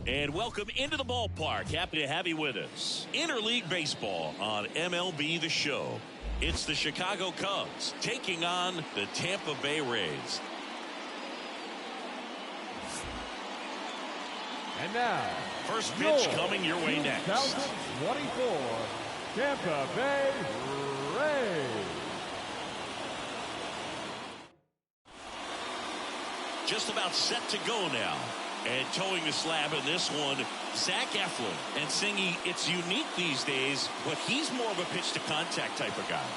And welcome into the ballpark. Happy to have you with us. Interleague Baseball on MLB The Show. It's the Chicago Cubs taking on the Tampa Bay Rays. And now, first pitch coming your way next. 2024 Tampa Bay Rays. Just about set to go now. And towing the slab in this one, Zach Eflin. And Singy, it's unique these days, but he's more of a pitch-to-contact type of guy.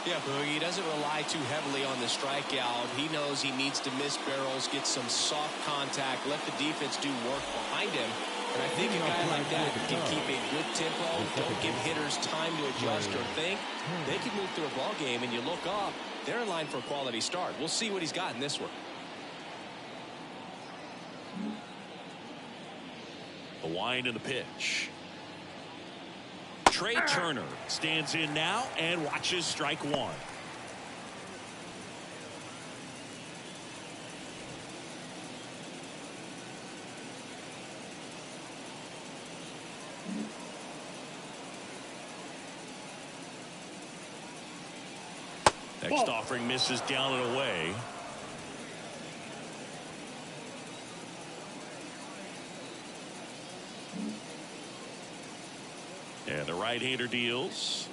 Yeah, Boogie, he doesn't rely too heavily on the strikeout. He knows he needs to miss barrels, get some soft contact, let the defense do work behind him. And I think a guy like that can keep a good tempo, don't give hitters time to adjust or think. They can move through a ball game, and you look up, they're in line for a quality start. We'll see what he's got in this one. The wind and the pitch. Trey Turner stands in now and watches strike one. Next offering misses down and away. And the right-hander deals.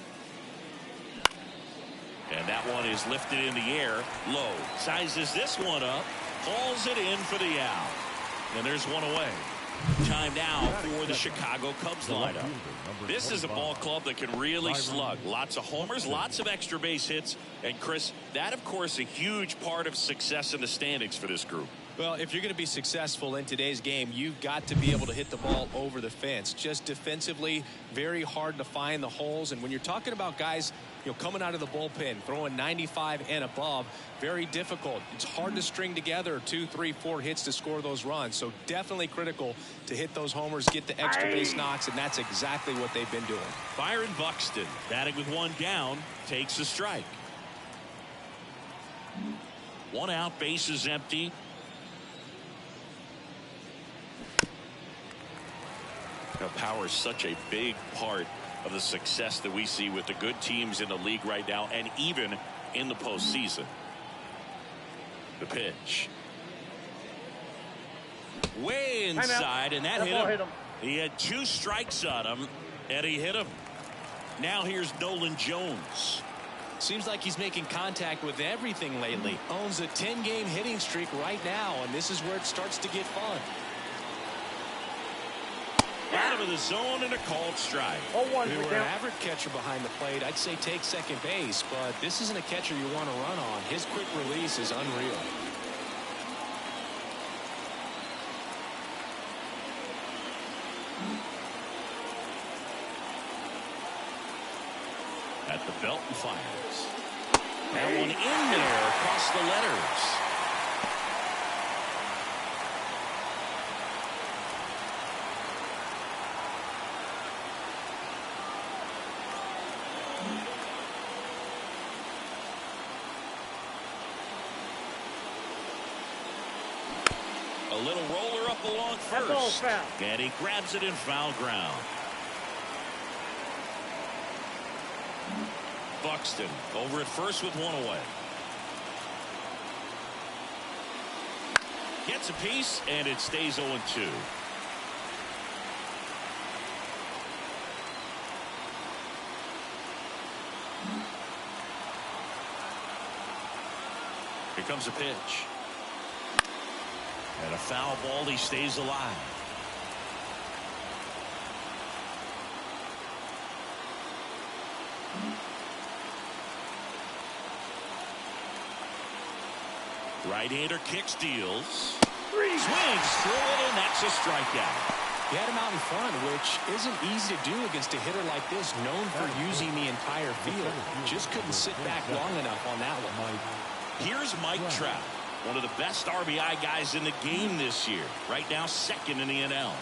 And that one is lifted in the air. Low. Sizes this one up. Hauls it in for the out. And there's one away. Time now for the Chicago Cubs lineup. This is a ball club that can really slug. Lots of homers, lots of extra base hits. And Chris, that of course a huge part of success in the standings for this group. Well, if you're going to be successful in today's game, you've got to be able to hit the ball over the fence. Just defensively, very hard to find the holes. And when you're talking about guys, coming out of the bullpen, throwing 95 and above, very difficult. It's hard to string together 2, 3, 4 hits to score those runs. So definitely critical to hit those homers, get the extra base knocks, and that's exactly what they've been doing. Byron Buxton, batting with one down, takes a strike. One out, base is empty. Power is such a big part of the success that we see with the good teams in the league right now and even in the postseason. The pitch. Way inside, and that hit him. He had 2 strikes on him, and he hit him. Now here's Nolan Jones. Seems like he's making contact with everything lately. Owns a 10-game hitting streak right now, and this is where it starts to get fun. Out of the zone and a called strike. If you were an average catcher behind the plate, I'd say take second base, but this isn't a catcher you want to run on. His quick release is unreal. At the belt and fires. That one in there across the letters. A little roller up along first. And he grabs it in foul ground. Buxton over at first with one away. Gets a piece, and it stays 0-2. Here comes a pitch. And a foul ball, he stays alive. Right-hander kicks, deals. Swings through it, and that's a strikeout. He had him out in front, which isn't easy to do against a hitter like this, known for using the entire field. Just couldn't sit back long enough on that one. Here's Mike Trout, one of the best RBI guys in the game this year. Right now, second in the NL.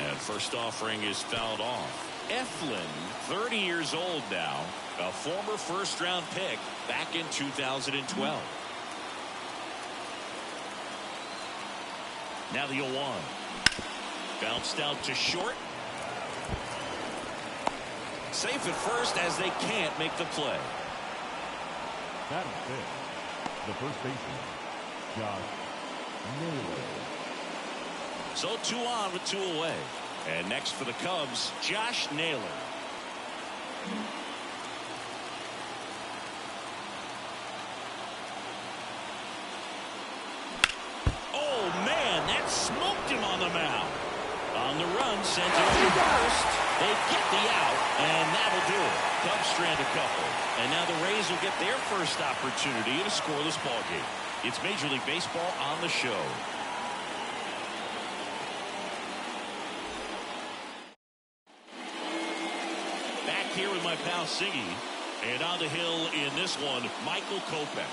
And first offering is fouled off. Eflin, 30 years old now, a former first-round pick back in 2012. Now the 0-1. Bounced out to short. Safe at first as they can't make the play. Batting fifth, the first baseman, Josh Naylor. So 2 on with 2 away. And next for the Cubs, Josh Naylor. Oh, man, that smoked him on the mound. On the run, sent it to first. They get the out, and that'll do it. Cubs strand a couple. And now the Rays will get their first opportunity in a scoreless ballgame. It's Major League Baseball on the show. Back here with my pal Siggy. And on the hill in this one, Michael Kopech.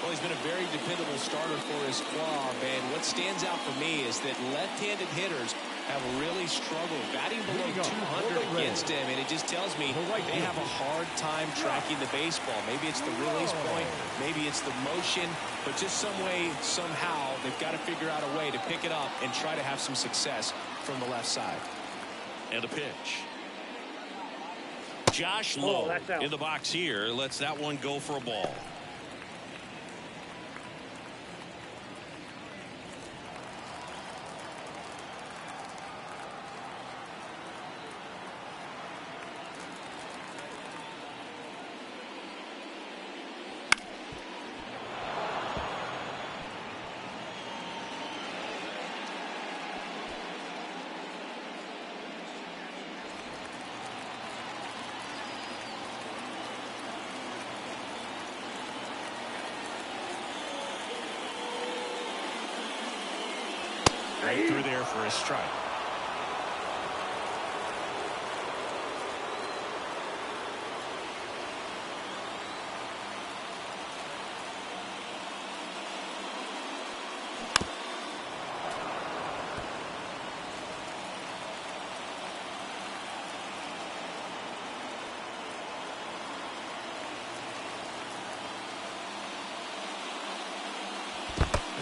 Well, he's been a very dependable starter for his club, and what stands out for me is that left-handed hitters have really struggled batting below 200 against him, and it just tells me they have a hard time tracking the baseball. Maybe it's the release point, maybe it's the motion, but just some way, somehow, they've got to figure out a way to pick it up and try to have some success from the left side. And a pitch. Josh Lowe in the box here lets that one go for a ball. Right through there for a strike.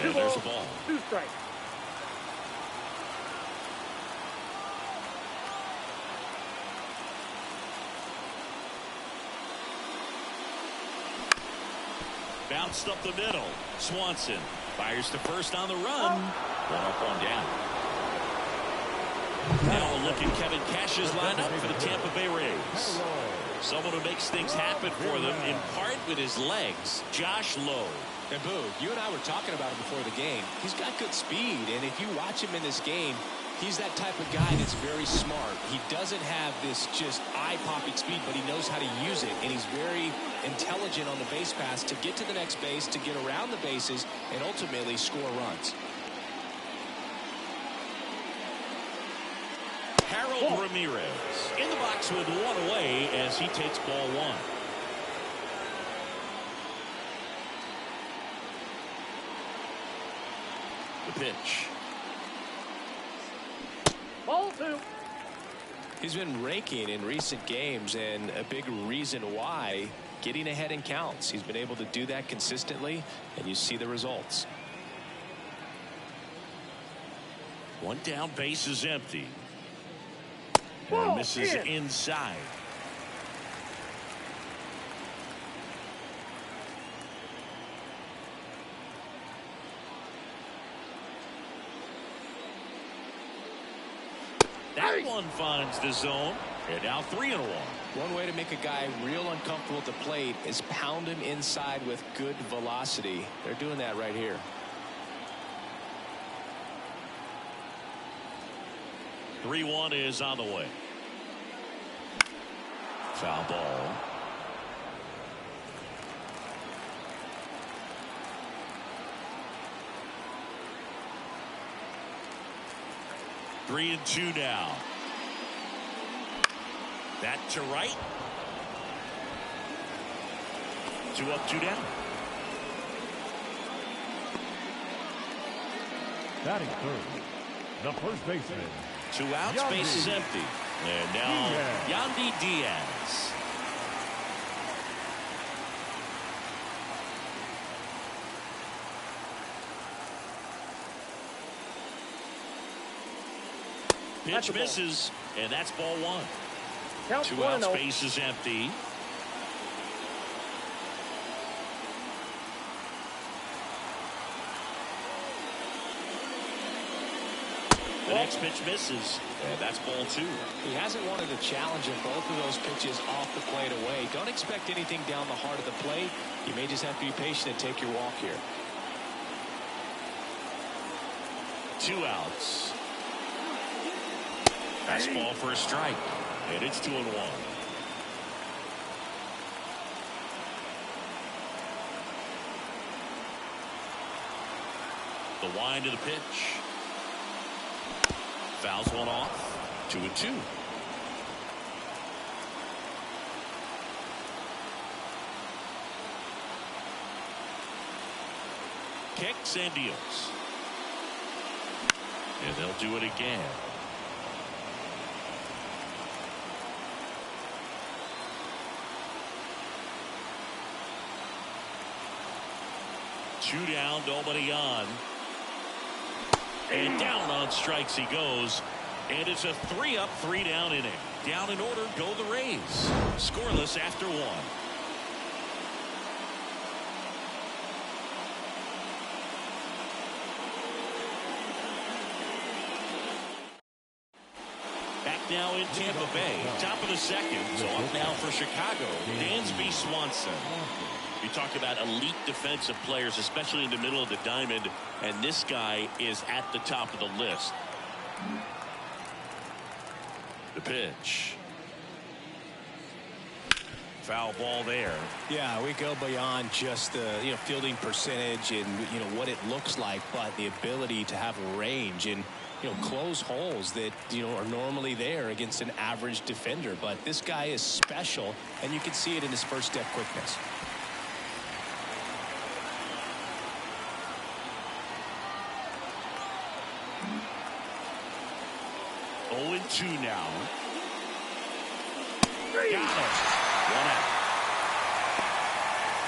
And there's the ball. 2 strikes. Bounced up the middle. Swanson fires to first on the run. 1 up, 1 down. Now a look at Kevin Cash's lineup for the Tampa Bay Rays. Someone who makes things happen for them, in part with his legs, Josh Lowe. And Boo, you and I were talking about him before the game. He's got good speed, and if you watch him in this game, he's that type of guy that's very smart. He doesn't have this just eye-popping speed, but he knows how to use it, and he's very intelligent on the base pass to get to the next base, to get around the bases, and ultimately score runs. Harold Ramirez in the box with 1 away as he takes ball 1. The pitch. Ball 2. He's been raking in recent games, and a big reason why, getting ahead in counts. He's been able to do that consistently, and you see the results. 1 down, base is empty. And misses inside. That one finds the zone. And now 3-1. One way to make a guy real uncomfortable at the plate is pound him inside with good velocity. They're doing that right here. Three-1 is on the way. Foul ball. Three and 2 now. That to right. 2 up, 2 down. Batting third, the first baseman. 2 outs, Yandy. base is empty. And now Yandy Diaz. Pitch misses, and that's ball one. Count 2 outs, 1-0. base is empty. The next pitch misses, and that's ball two. He hasn't wanted to challenge in both of those pitches off the plate away. Don't expect anything down the heart of the plate. You may just have to be patient and take your walk here. 2 outs. Fastball for a strike, and it's 2-1. The wind of the pitch. Fouls one off. 2-2. Kicks and deals. And they'll do it again. Two down, nobody on. And down on strikes he goes. And it's a 3-up, 3-down inning. Down in order go the Rays. Scoreless after one. Back now in Tampa Bay. Top of the second. So up now for Chicago. Dansby Swanson. You talk about elite defensive players, especially in the middle of the diamond, and this guy is at the top of the list. The pitch. Foul ball there. Yeah, we go beyond just the fielding percentage and what it looks like, but the ability to have range and close holes that are normally there against an average defender. But this guy is special, and you can see it in his first step quickness. 0-2 now. Got it. 1 out.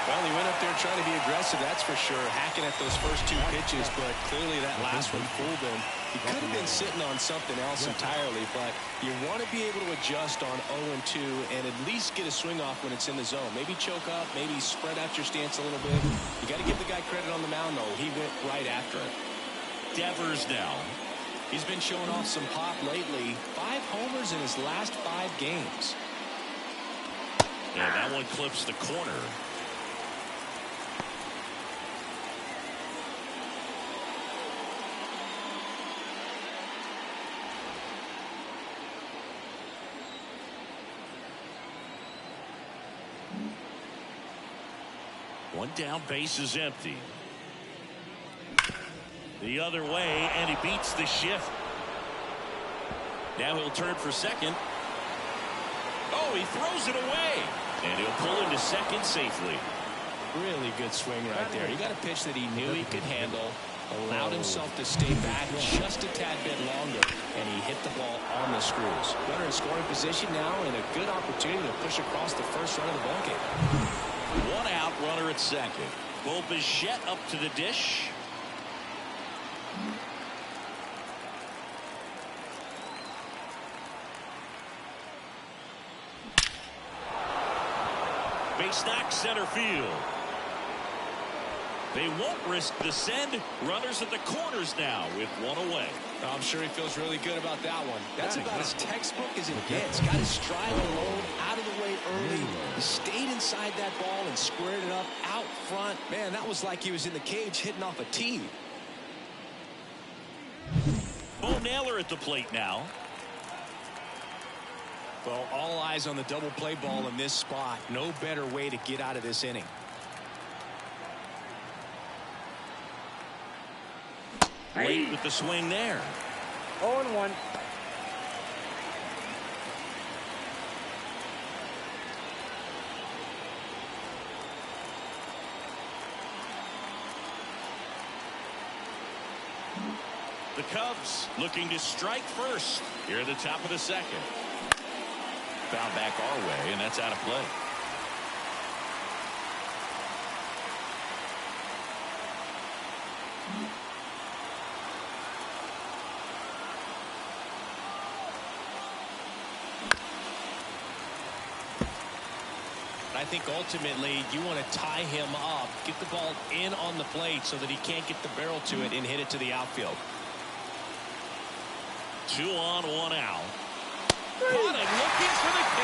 Well, he went up there trying to be aggressive, that's for sure, hacking at those first 2 pitches, but clearly that last one fooled him. He could have been sitting on something else entirely, but you want to be able to adjust on 0-2 and at least get a swing off when it's in the zone. Maybe choke up, maybe spread out your stance a little bit. You got to give the guy credit on the mound, though. He went right after it. Devers now. He's been showing off some pop lately. 5 homers in his last 5 games. And that one clips the corner. One down, base is empty. The other way, and he beats the shift. Now he'll turn for second. Oh, he throws it away. And he'll pull into second safely. Really good swing right there. He got a pitch that he knew he could handle, allowed himself to stay back just a tad bit longer, and he hit the ball on the screws. Runner in scoring position now, and a good opportunity to push across the first run of the ballgame. 1 out, runner at second. Bo Bichette up to the dish. Base knock center field. They won't risk the send. Runners at the corners now with 1 away. I'm sure he feels really good about that one. That's about as textbook as it gets. Got his stride alone, out of the way early. He stayed inside that ball and squared it up out front. Man, that was like he was in the cage hitting off a tee. Bo Naylor at the plate now. Well, all eyes on the double play ball in this spot. No better way to get out of this inning. Late with the swing there. 0-1. The Cubs looking to strike first here at the top of the second. Foul back our way, and that's out of play. I think ultimately you want to tie him up, get the ball in on the plate so that he can't get the barrel to it and hit it to the outfield. 2 on, 1 out. Caught him looking for the K.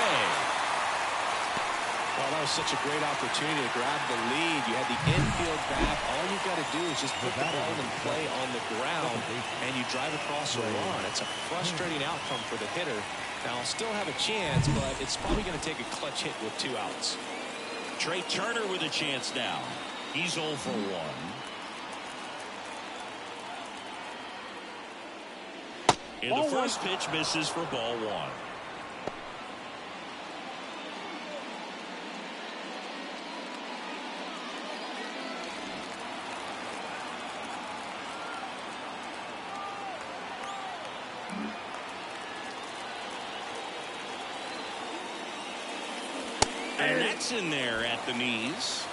Well, that was such a great opportunity to grab the lead. You had the infield back. All you've got to do is just put the ball in play on the ground, and you drive across the run. It's a frustrating outcome for the hitter. Now, I'll still have a chance, but it's probably going to take a clutch hit with 2 outs. Trey Turner with a chance now. He's 0 for 1. And the first pitch misses for ball 1. And that's in there at the knees.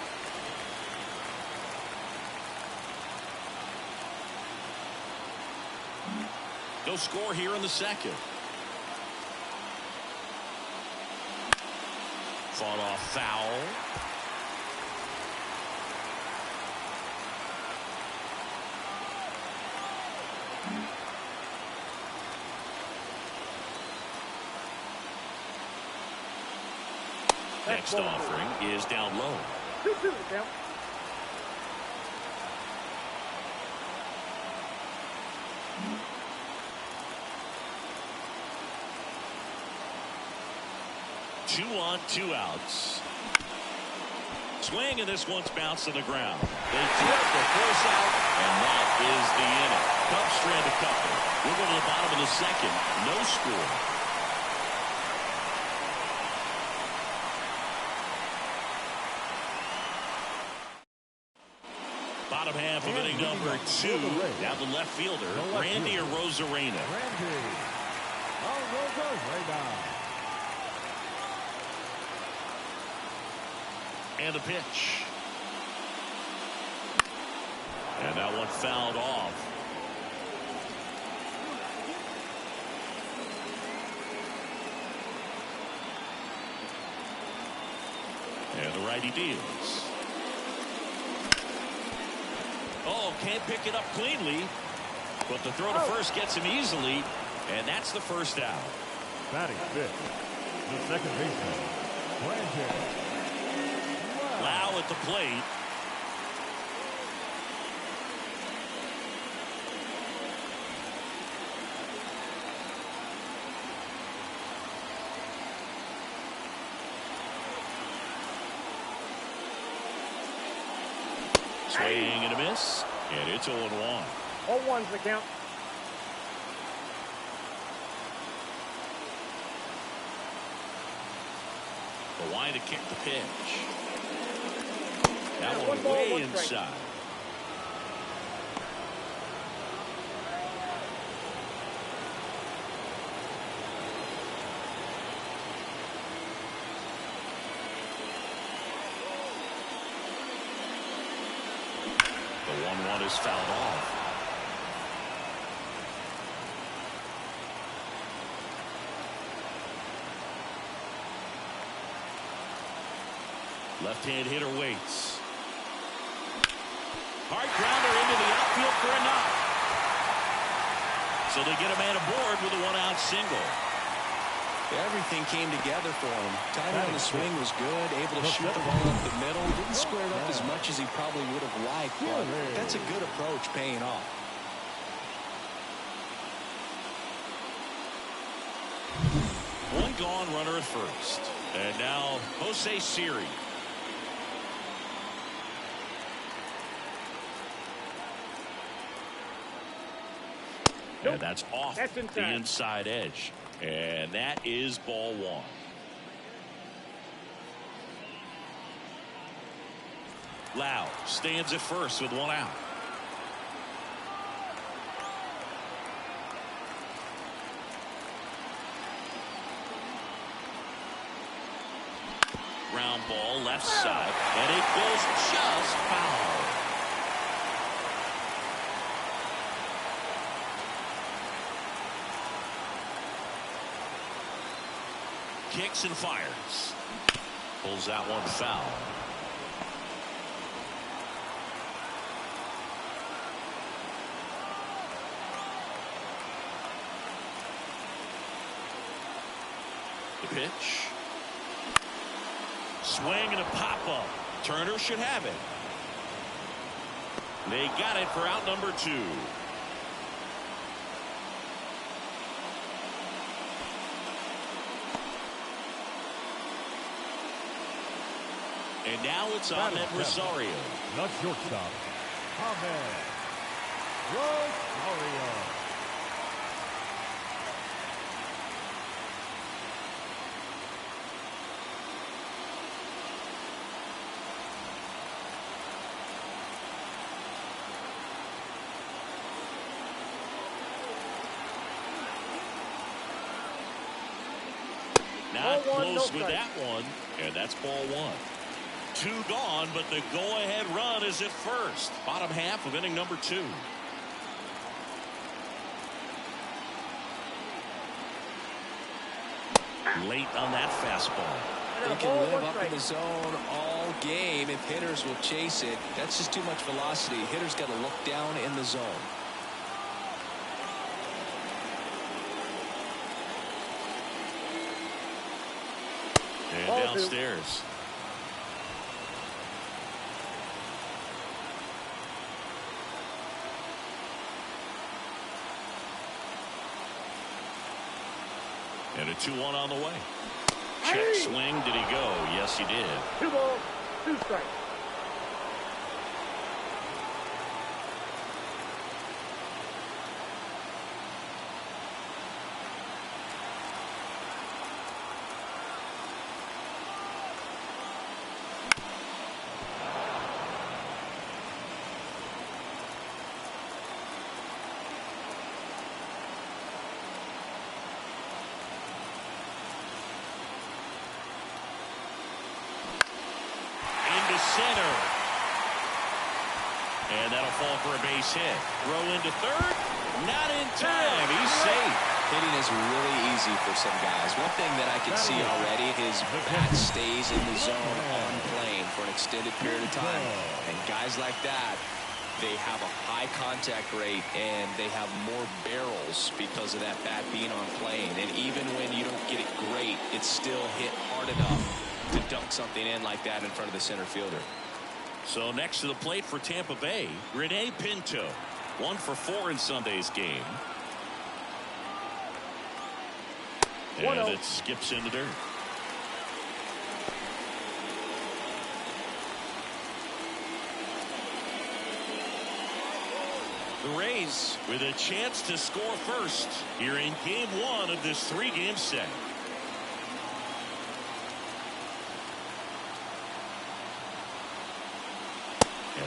No score here in the second. Fought off foul. Next offering is down low. 2-2 count. Two on, 2 outs. Swing, and this one's bounced to the ground. They flip the force out, and that is the inning. Cubs strand a couple. We'll go to the bottom of the second. No score. Bottom half of inning number 2. Now the left fielder, Randy Arozarena. Randy Arozarena. And a pitch. And that one fouled off. And the righty deals. Oh, can't pick it up cleanly. But the throw to first gets him easily. And that's the first out. Batting fifth, the second baseman, Brandon Lau at the plate. Swing and a miss, and it's 0-1. 0-1's the count. The line to kick the pitch. That one way inside. The 1-1 is fouled off. Left-hand hitter waits. Hard grounder into the outfield for a knock. So they get a man aboard with a 1-out single. Everything came together for him. Timing on the swing was good, able to shoot the ball up the middle. Didn't square it up as much as he probably would have liked, but that's a good approach paying off. One gone, runner at first. And now Jose Siri. And that's off the inside edge. And that is ball 1. Lau stands at first with 1 out. Ground ball left side, and it goes just foul. Kicks and fires. Pulls that one foul. The pitch. Swing and a pop-up. Turner should have it. They got it for out number 2. And now it's Ahmed Rosario. The shortstop, Ahmed Rosario. Not close with that one, and that's ball 1. 2 gone, but the go-ahead run is at first. Bottom half of inning number 2. Late on that fastball. They can live up in the zone all game if hitters will chase it. That's just too much velocity. Hitters got to look down in the zone. And downstairs. And a 2-1 on the way. Check swing. Did he go? Yes, he did. 2 balls, 2 strikes. Center. And that'll fall for a base hit. Throw into third. Not in time. He's safe. Hitting is really easy for some guys. One thing that I can see already, his bat stays in the zone on plane for an extended period of time. And guys like that, they have a high contact rate and they have more barrels because of that bat being on plane. And even when you don't get it great, it's still hit hard enough to dunk something in like that in front of the center fielder. So next to the plate for Tampa Bay, Rene Pinto. 1 for 4 in Sunday's game. And it skips in the dirt. The Rays with a chance to score first here in game 1 of this 3-game set.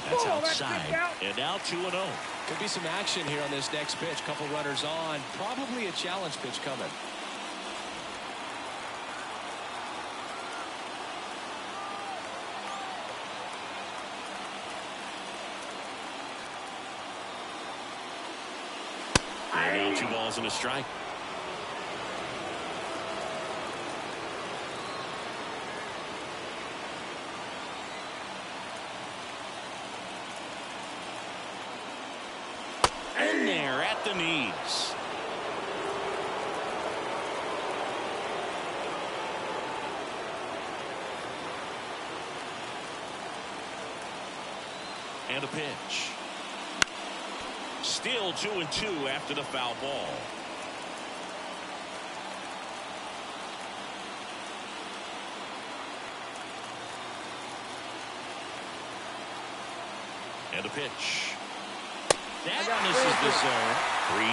That's outside. And now 2-0. Could be some action here on this next pitch. Couple runners on. Probably a challenge pitch coming. And now 2 balls and a strike. In there at the knees. And a pitch. Still 2-2 after the foul ball. And a pitch. That misses the zone. 3-2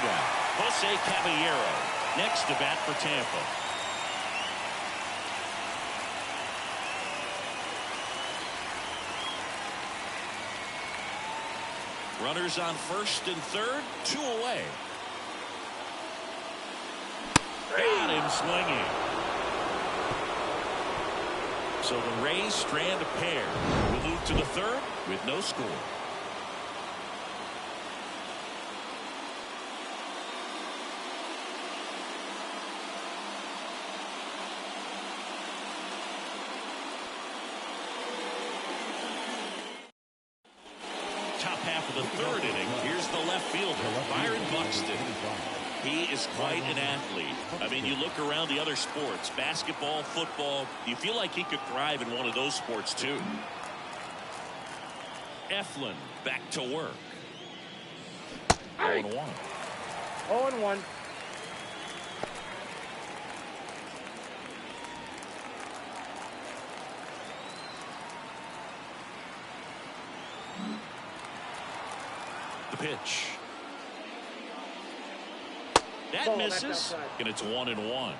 now. Jose Caballero next to bat for Tampa. Runners on first and third, 2 away. Got him swinging. So the Rays strand a pair. Will move to the third with no score. half of the third inning. Here's the left fielder, Byron Buxton. He is quite an athlete. I mean, you look around the other sports, basketball, football, you feel like he could thrive in one of those sports too. Eflin back to work. 0-1. 0-1. The pitch. That Ball, misses, and it's 1-1.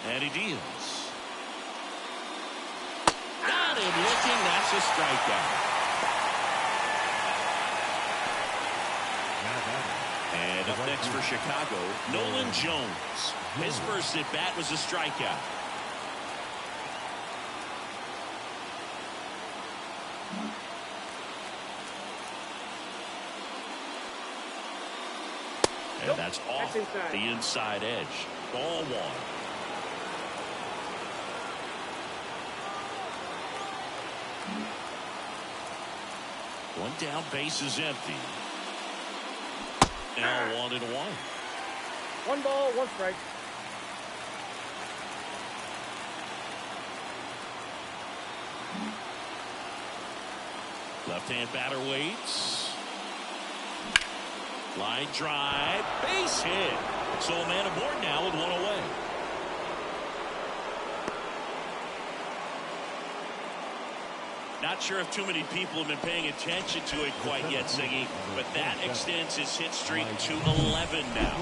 And he deals. Got him looking. That's a strikeout. And up next for Chicago, Nolan Jones. His first at bat was a strikeout. And that's off the inside edge. Ball one. One down, base is empty. Now 1-1. 1 ball, 1 strike. Left-hand batter waits. Line drive, base hit. So a man aboard now with 1 away. Not sure if too many people have been paying attention to it quite yet, Siggy, but that extends his hit streak to 11 now.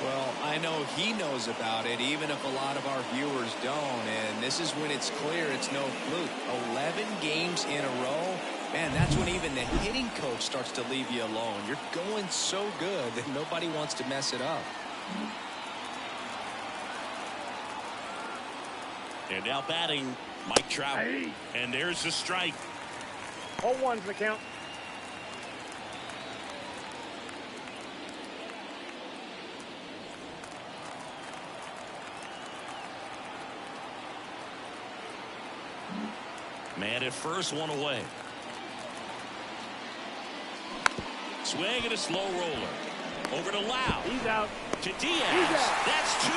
Well, I know he knows about it, even if a lot of our viewers don't. And this is when it's clear it's no fluke. 11 games in a row. Man, that's when even the hitting coach starts to leave you alone. You're going so good that nobody wants to mess it up. And now batting, Mike Trout. And there's the strike. 0-1's the count. Man at first, 1 away. Swing and a slow roller. Over to Lau. He's out. To Diaz. That's 2.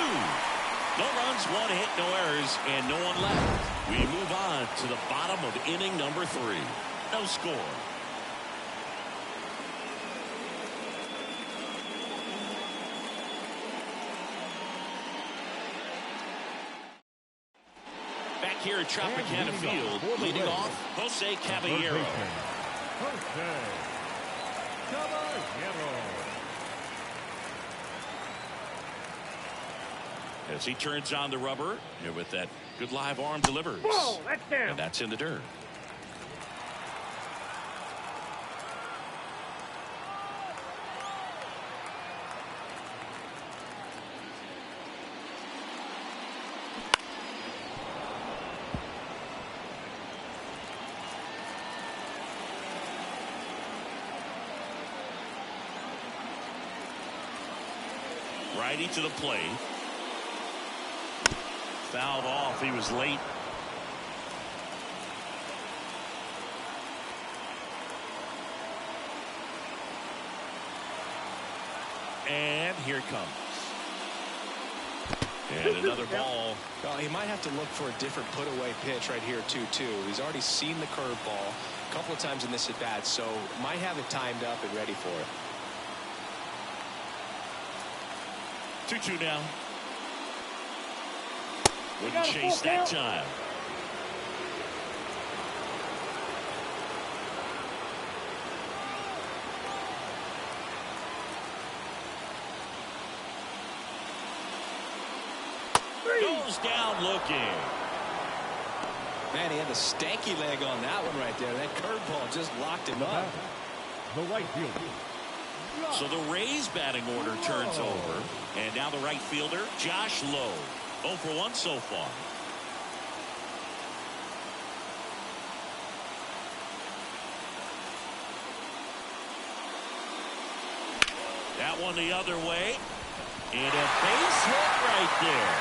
No runs, 1 hit, no errors, and no one left. We move on to the bottom of inning number 3. No score. Back here at Tropicana Field, leading off, Jose Caballero. Jose Caballero. As he turns on the rubber, and with that good live arm delivers. Whoa, that's down. And that's in the dirt. Righty to the plate. Fouled off. He was late. And here it comes. And another ball. Well, he might have to look for a different put-away pitch right here, 2-2. He's already seen the curveball a couple of times in this at-bat, so might have it timed up and ready for it. 2-2 now. Wouldn't chase that time. Goes down looking. Man, he had the stanky leg on that one right there. That curveball just locked him up. The right fielder. So the Rays batting order turns over. And now the right fielder, Josh Lowe. 0 for 1 so far. That one the other way. And a base hit right there.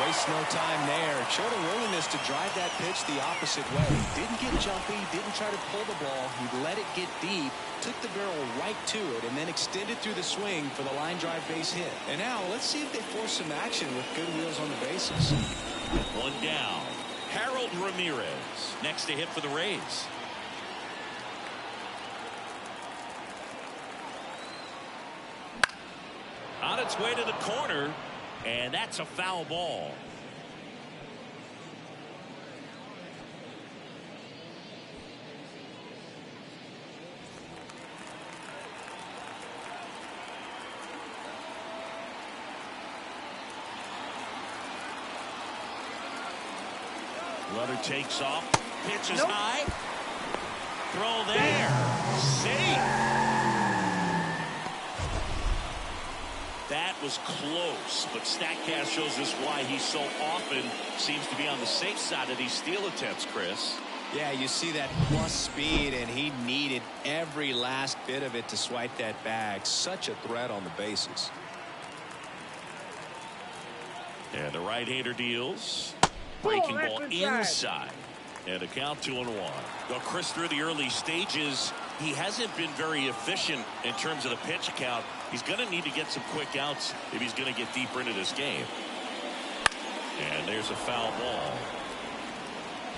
Waste no time there. Showed a willingness to drive that pitch the opposite way. Didn't get jumpy, didn't try to pull the ball. He let it get deep, took the barrel right to it, and then extended through the swing for the line drive base hit. And now let's see if they force some action with good wheels on the bases. One down. Harold Ramirez next to hit for the Rays. On its way to the corner, and that's a foul ball. Runner takes off, pitches high, throw there, safe. That was close, but StatCast shows us why he so often seems to be on the safe side of these steal attempts, Chris. Yeah, you see that plus speed, and he needed every last bit of it to swipe that bag. Such a threat on the bases. And the right-hander deals. Breaking ball inside. And a count 2-1. Well, Chris, through the early stages, he hasn't been very efficient in terms of the pitch count. He's going to need to get some quick outs if he's going to get deeper into this game. And there's a foul ball.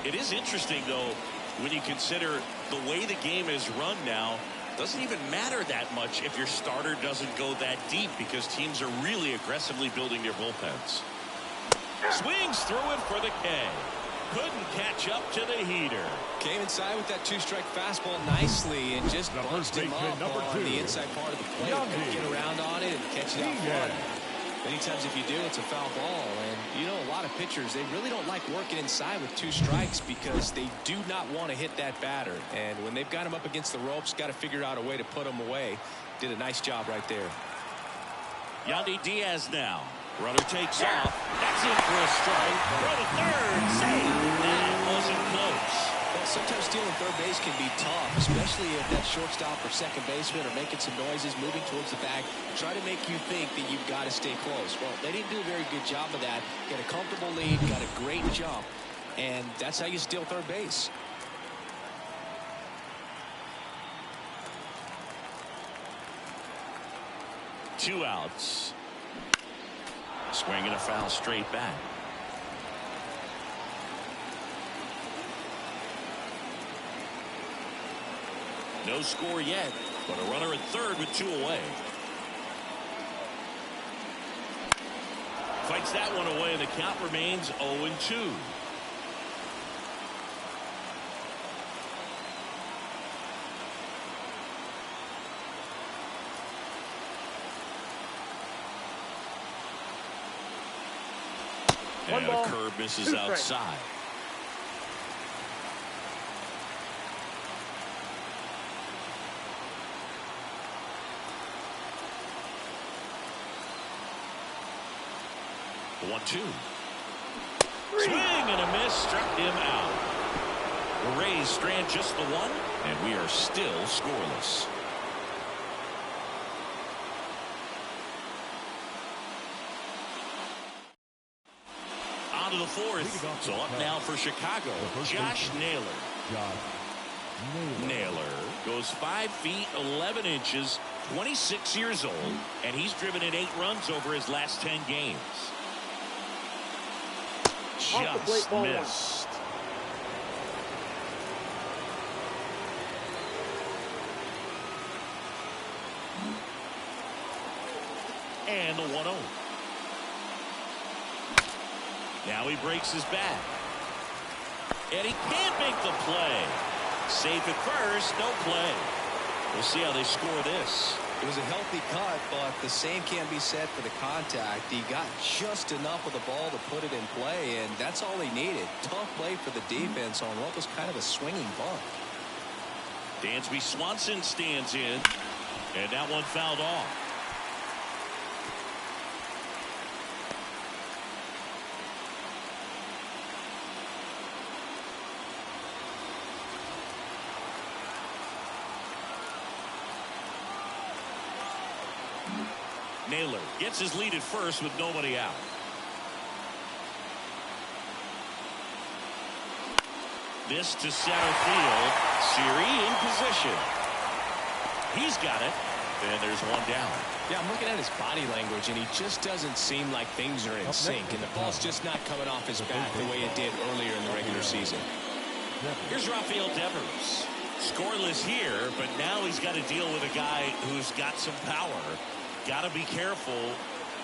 It is interesting, though, when you consider the way the game is run now. Doesn't even matter that much if your starter doesn't go that deep, because teams are really aggressively building their bullpens. Swings through it for the K. Couldn't catch up to the heater. Came inside with that two-strike fastball nicely and just bunched him up on the inside part of the plate. Couldn't get around on it and catch it out front. Many times if you do, it's a foul ball. And you know, a lot of pitchers, they really don't like working inside with two strikes because they do not want to hit that batter. And when they've got him up against the ropes, got to figure out a way to put him away. Did a nice job right there. Yandy Diaz now. Runner takes off. That's in for a strike. Throw to third. Save. That wasn't close. Well, sometimes stealing third base can be tough, especially if that shortstop or second baseman are making some noises, moving towards the bag, try to make you think that you've got to stay close. Well, they didn't do a very good job of that. Got a comfortable lead, got a great jump, and that's how you steal third base. Two outs. Swinging a foul straight back. No score yet, but a runner at third with two away. Fights that one away, and the count remains 0-2. And a curve misses outside. The 1-2. Swing and a miss, struck him out. The Rays strand just the one, and we are still scoreless. To the fourth. So up now for Chicago, Josh Naylor. Naylor goes 5 feet 11 inches, 26 years old, and he's driven in 8 runs over his last 10 games. Just missed. And the 1-0. Now he breaks his back. And he can't make the play. Safe at first, no play. We'll see how they score this. It was a healthy cut, but the same can't be said for the contact. He got just enough of the ball to put it in play, and that's all he needed. Tough play for the defense on what was kind of a swinging bunt. Dansby Swanson stands in, and that one fouled off. Naylor gets his lead at first with nobody out. This to center field. Siri in position. He's got it. And there's one down. Yeah, I'm looking at his body language, and he just doesn't seem like things are in sync, and the ball's just not coming off his bat the way it did earlier in the regular season. Here's Rafael Devers. Scoreless here, but now he's got to deal with a guy who's got some power. Got to be careful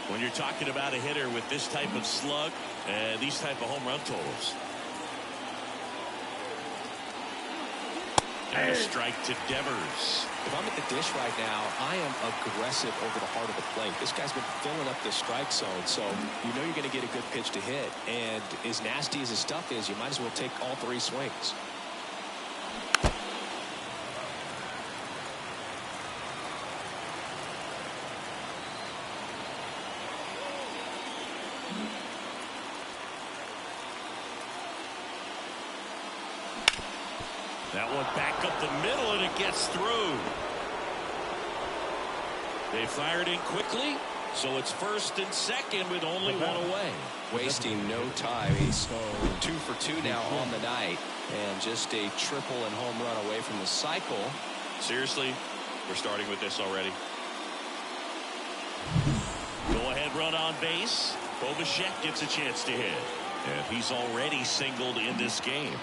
when you're talking about a hitter with this type of slug and these type of home run totals. And a strike to Devers. If I'm at the dish right now, I am aggressive over the heart of the plate. This guy's been filling up the strike zone, so you know you're going to get a good pitch to hit. And as nasty as his stuff is, you might as well take all three swings. That one back up the middle, and it gets through. They fired in quickly, so it's first and second with only one away. Wasting no time. He's 2 for 2 now on the night, and just a triple and home run away from the cycle. Seriously, we're starting with this already. Go ahead run on base. Bo Bichette gets a chance to hit, and he's already singled in this game.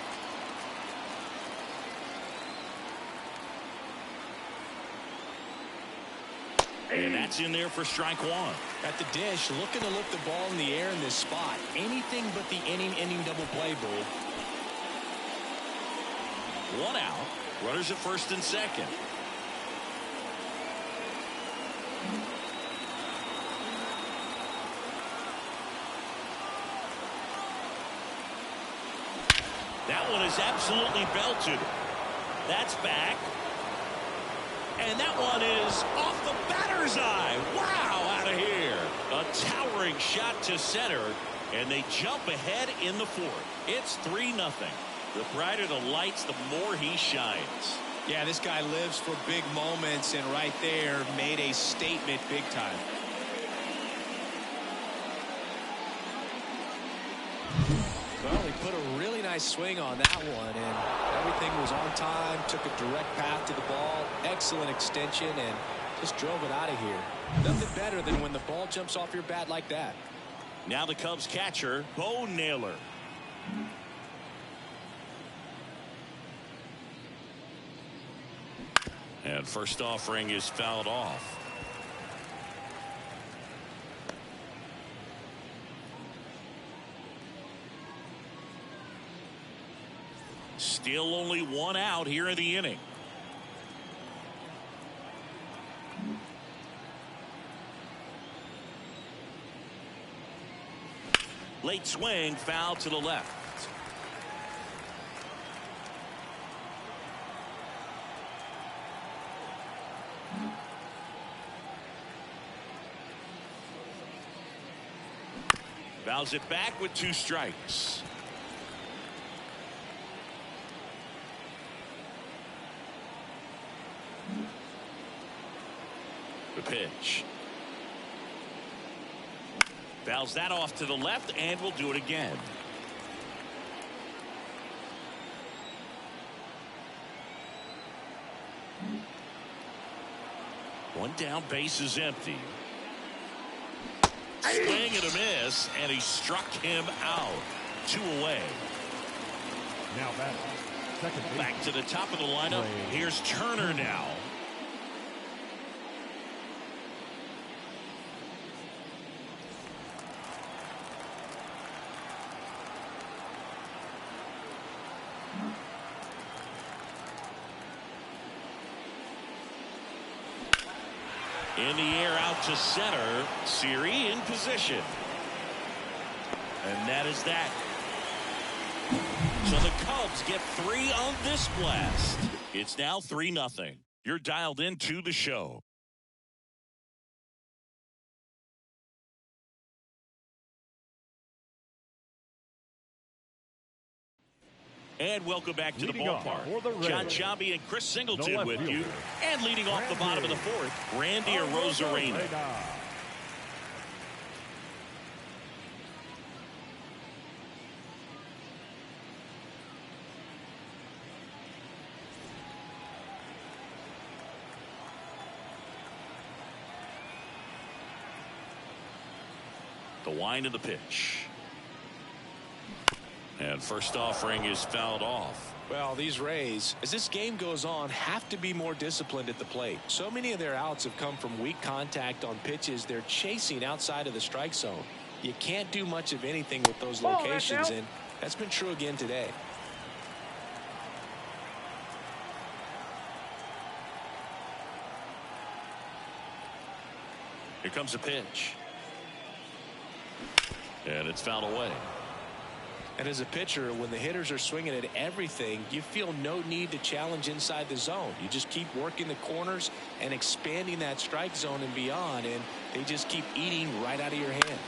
And that's in there for strike one. At the dish, looking to lift the ball in the air in this spot. Anything but the inning double play, Bull. One out. Runners at first and second. That one is absolutely belted. That's back. And that one is off the batter's eye. Wow, out of here. A towering shot to center, and they jump ahead in the fourth. It's 3-0. The brighter the lights, the more he shines. Yeah, this guy lives for big moments, and right there made a statement big time. Well, he put a really nice swing on that one, and everything was on time, took a direct path to the ball, excellent extension, and just drove it out of here. Nothing better than when the ball jumps off your bat like that. Now the Cubs catcher, Bo Naylor. And first offering is fouled off. Still only one out here in the inning. Late swing, foul to the left. Fouls it back with 2 strikes. The pitch. Fouls that off to the left, and will do it again. One down, base is empty. Swing and a miss, and he struck him out. 2 away. Now batting, second base. Back to the top of the lineup. Here's Turner now. In the air out to center. Siri in position. And that is that. So the Cubs get 3 on this blast. It's now 3-0. You're dialed into the show. And welcome back to the ballpark. John Chambi and Chris Singleton with you. And leading off the bottom of the fourth, Randy Arozarena. The wind of the pitch. And first offering is fouled off. Well, these Rays, as this game goes on, have to be more disciplined at the plate. So many of their outs have come from weak contact on pitches they're chasing outside of the strike zone. You can't do much of anything with those locations, and that's been true again today. Here comes a pitch. And it's fouled away. And as a pitcher, when the hitters are swinging at everything, you feel no need to challenge inside the zone. You just keep working the corners and expanding that strike zone and beyond, and they just keep eating right out of your hand.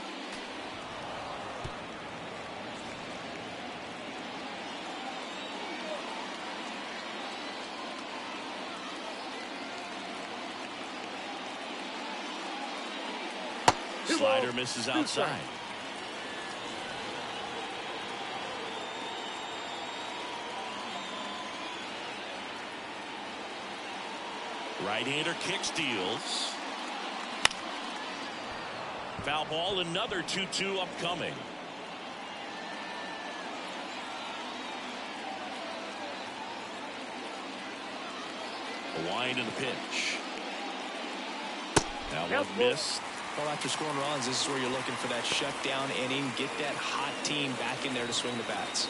Slider misses outside. Right-hander kick steals. Foul ball, another 2-2 upcoming. A wind in the pitch. That one missed. Well, after scoring runs, this is where you're looking for that shutdown inning. Get that hot team back in there to swing the bats.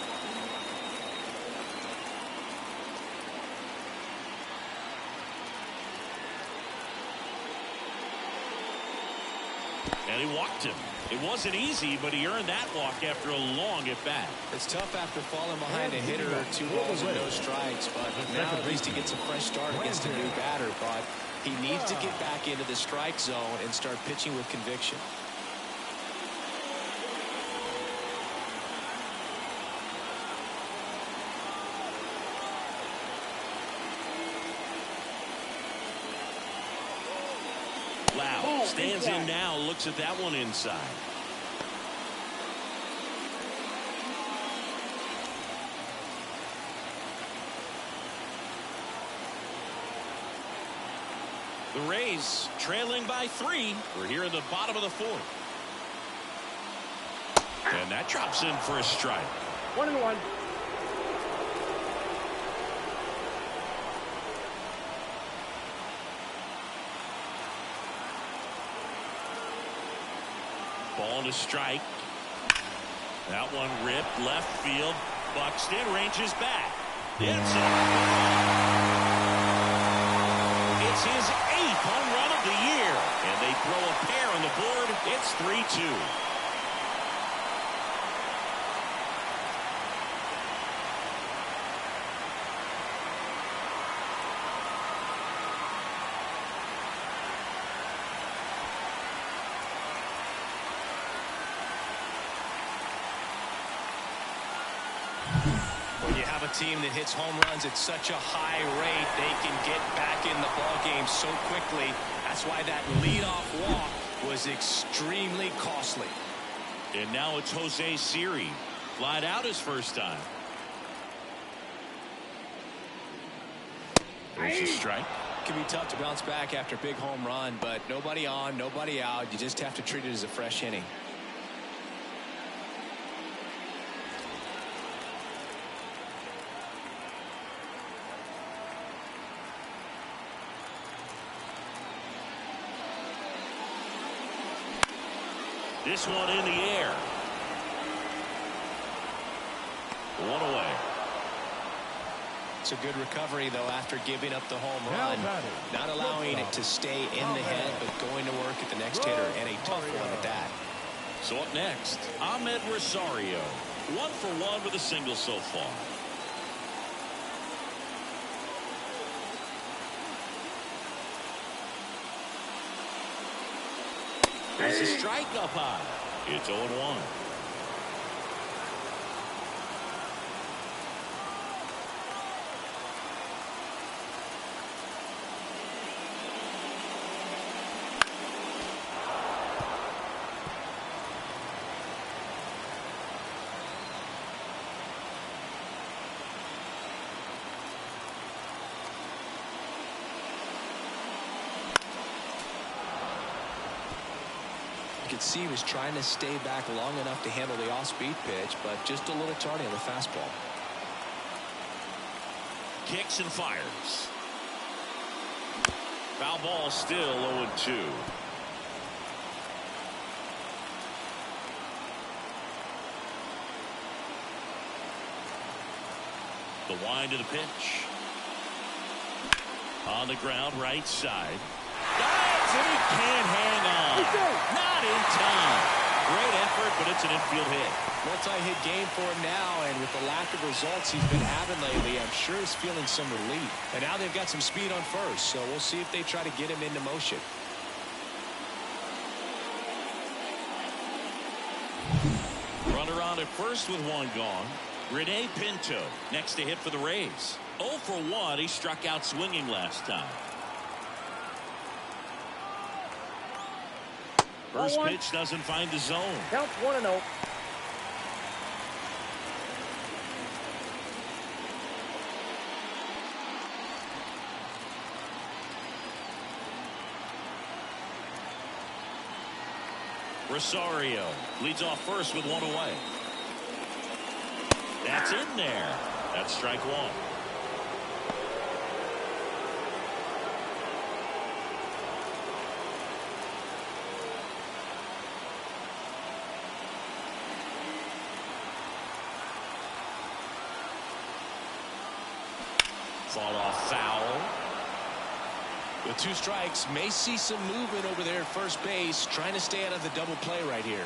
And he walked him. It wasn't easy, but he earned that walk after a long at bat. It's tough after falling behind a hitter or 2 balls and no strikes, but now at least he gets a fresh start against a new batter. But he needs to get back into the strike zone and start pitching with conviction. Wow, stands in now, looks at that one inside. The Rays trailing by 3. We're here in the bottom of the 4th. And that drops in for a strike. 1-1. Ball to strike. That one ripped left field. Buxton ranges back. It's his 8th home run of the year. And they throw a pair on the board. It's 3-2. When you have a team that hits home runs at such a high rate, they can get back in the ball game so quickly. That's why that leadoff walk was extremely costly. And now it's Jose Siri. Flied out his first time. There's a strike. It can be tough to bounce back after a big home run, but nobody on, nobody out. You just have to treat it as a fresh inning. This one in the air. 1 away. It's a good recovery, though, after giving up the home run. Not allowing it to stay in the head, but going to work at the next hitter, and a tough one at that. So up next, Ahmed Rosario. 1 for 1 with a single so far. There's a strike up high. It's 0-1. could see he was trying to stay back long enough to handle the off-speed pitch, but just a little tardy on the fastball. Kicks and fires. Foul ball, still 0-2. The wind of the pitch. On the ground, right side. Dives, and he can't hang on. Not in time. Great effort, but it's an infield hit. Multi-hit game for him now, and with the lack of results he's been having lately, I'm sure he's feeling some relief. And now they've got some speed on first, so we'll see if they try to get him into motion. Runner on at first with one gone. Rene Pinto next to hit for the Rays. 0 for 1. He struck out swinging last time. First pitch doesn't find the zone. Counts 1-0. Rosario leads off first with one away. That's in there. That's strike one. Fall off foul. With 2 strikes, may see some movement over there at first base, trying to stay out of the double play right here.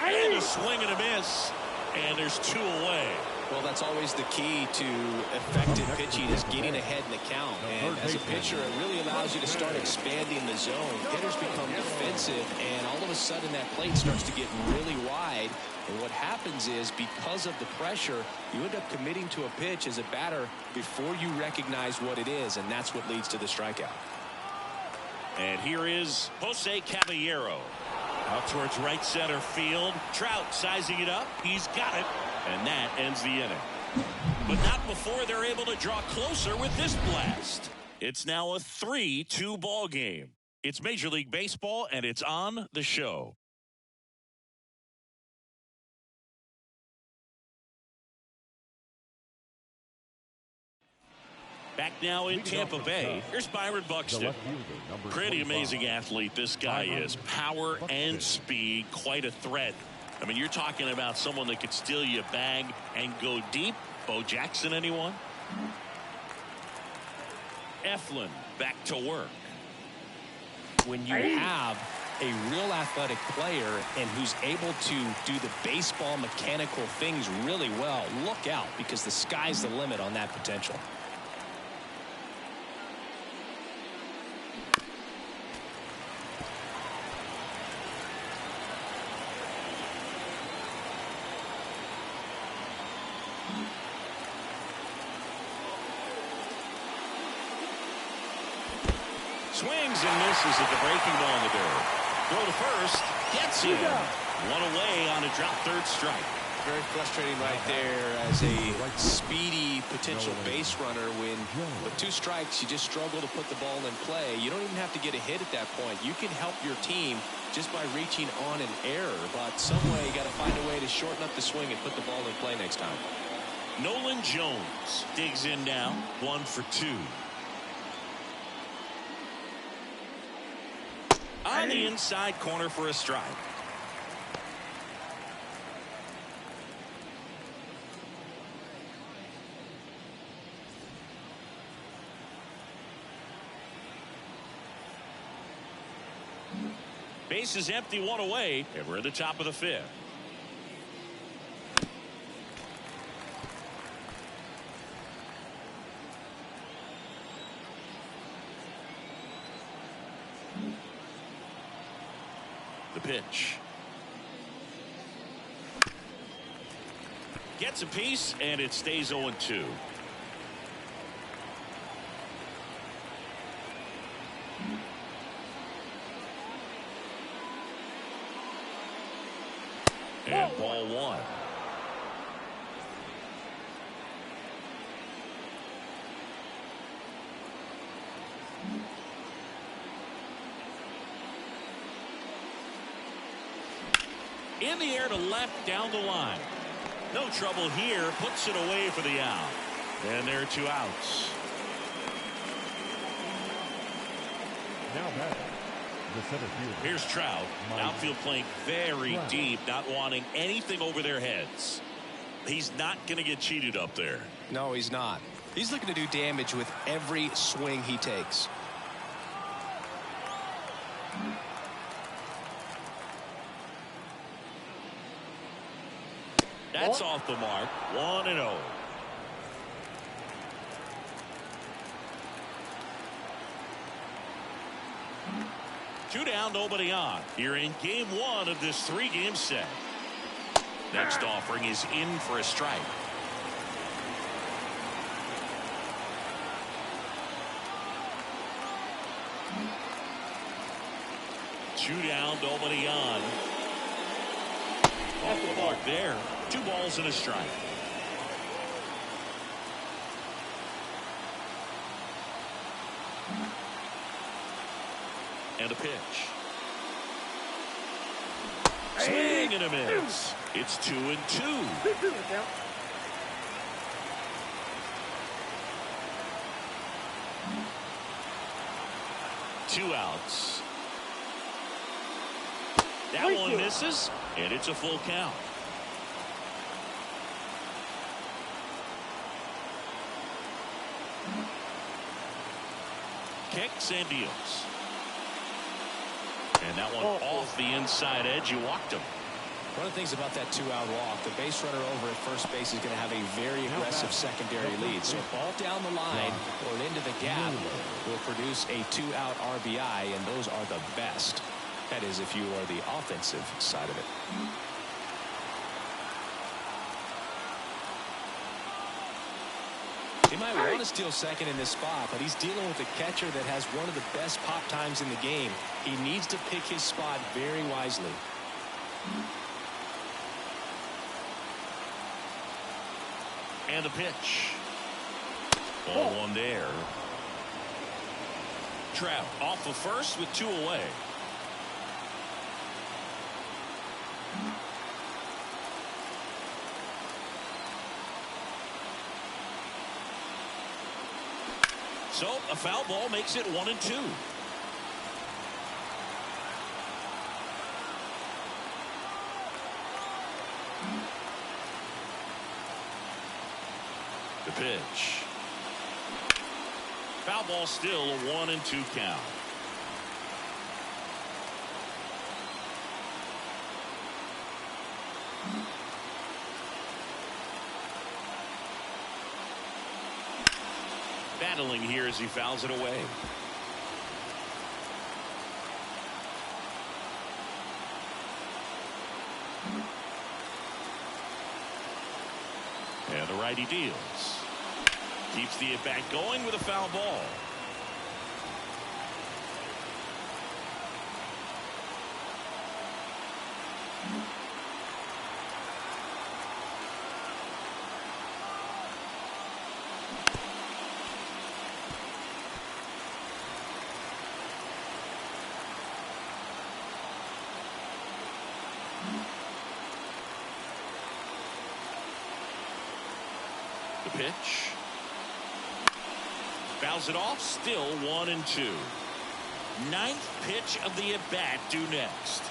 And a swing and a miss. And there's 2 away. Well, that's always the key to effective pitching, is getting ahead in the count. And as a pitcher, it really allows you to start expanding the zone. Hitters become defensive, and all of a sudden that plate starts to get really wide. And what happens is, because of the pressure, you end up committing to a pitch as a batter before you recognize what it is, and that's what leads to the strikeout. And here is Jose Caballero. Out towards right center field. Trout sizing it up. He's got it. And that ends the inning. But not before they're able to draw closer with this blast. It's now a 3-2 ball game. It's Major League Baseball, and it's on the show. Back now in Tampa Bay. Here's Byron Buxton. Pretty amazing athlete this guy is. Power and speed, quite a threat. I mean, you're talking about someone that could steal you a bag and go deep. Bo Jackson, anyone? Eflin back to work. When you have a real athletic player and who's able to do the baseball mechanical things really well, look out, because the sky's the limit on that potential. Swings and misses at the breaking ball in the dirt. Throw to first. Gets him. One away on a drop third strike. Very frustrating right there as a speedy potential base runner. When with 2 strikes, you just struggle to put the ball in play. You don't even have to get a hit at that point. You can help your team just by reaching on an error. But some way, you got to find a way to shorten up the swing and put the ball in play next time. Nolan Jones digs in now. 1 for 2. On the inside corner for a strike. Base is empty, 1 away, and we're at the top of the 5th. The pitch. Gets a piece, and it stays 0-2. And ball 1. In the air to left down the line. No trouble here. Puts it away for the out. And there are 2 outs. Now batting, the center fielder. Here's Trout. Outfield playing very deep, not wanting anything over their heads. He's not going to get cheated up there. No, he's not. He's looking to do damage with every swing he takes. That's off the mark. 1-0. Two down, nobody on. Here in game 1 of this 3-game set. Next offering is in for a strike. Two down, nobody on. Off the mark there. 2 balls and a strike. And a pitch. Swing and a miss. It's 2-2. 2-2 the count. Two outs. That one misses, and it's a full count. Kicks and deals. And that one off the inside edge. You walked him. One of the things about that 2-out walk, the base runner over at first base is going to have a very aggressive secondary lead. So a ball down the line or into the gap will produce a 2-out RBI, and those are the best. That is, if you are the offensive side of it. He might want to steal second in this spot, but he's dealing with a catcher that has one of the best pop times in the game. He needs to pick his spot very wisely. And a pitch. Ball one there. Trout off of first with 2 away. So a foul ball makes it 1-2. The pitch. Foul ball, still a 1-2 count. Battling here as he fouls it away. And the righty deals. Keeps the at-bat going with a foul ball. The pitch. Fouls it off, still 1-2. Ninth pitch of the at-bat due next.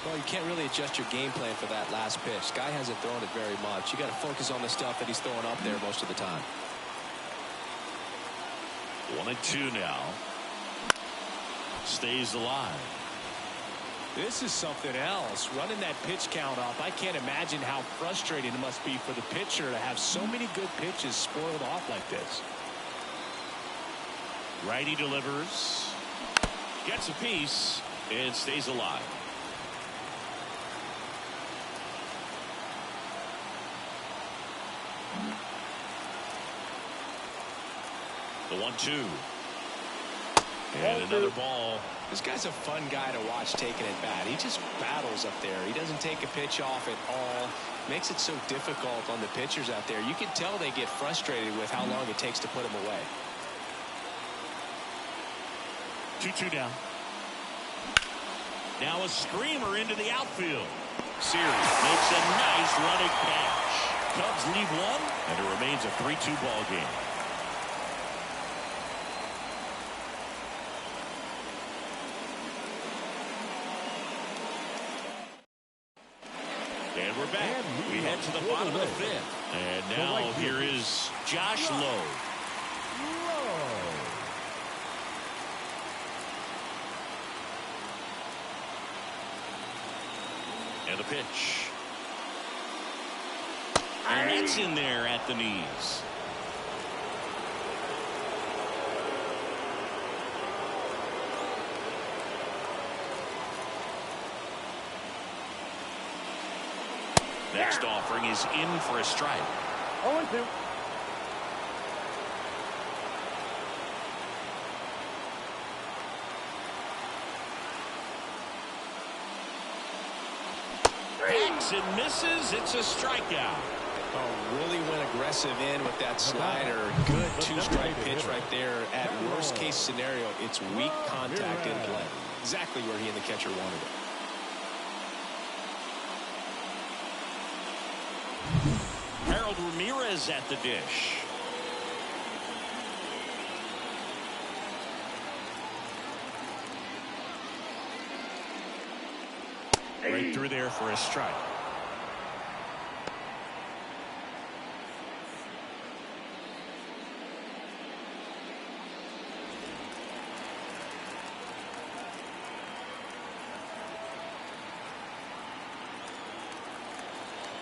Well, you can't really adjust your game plan for that last pitch. Guy hasn't thrown it very much. You got to focus on the stuff that he's throwing up there most of the time. 1-2 now. Stays alive. This is something else. Running that pitch count up, I can't imagine how frustrating it must be for the pitcher to have so many good pitches spoiled off like this. Righty delivers. Gets a piece and stays alive. The 1-2. And another ball. This guy's a fun guy to watch taking at bat. He just battles up there. He doesn't take a pitch off at all. Makes it so difficult on the pitchers out there. You can tell they get frustrated with how long it takes to put them away. 2-2 down. Now a screamer into the outfield. Series makes a nice running catch. Cubs lead one, and it remains a 3-2 ball game. And we're back. We head to the bottom of the fifth. And now here is Josh Lowe. And the pitch. And that's in there at the knees. Next offering is in for a strike. 0-2. Backs and misses. It's a strikeout. Oh, really went aggressive in with that slider. Good two-strike pitch right there. At worst case scenario, it's weak contact in play. Exactly where he and the catcher wanted it. Harold Ramirez at the dish. Right through there for a strike.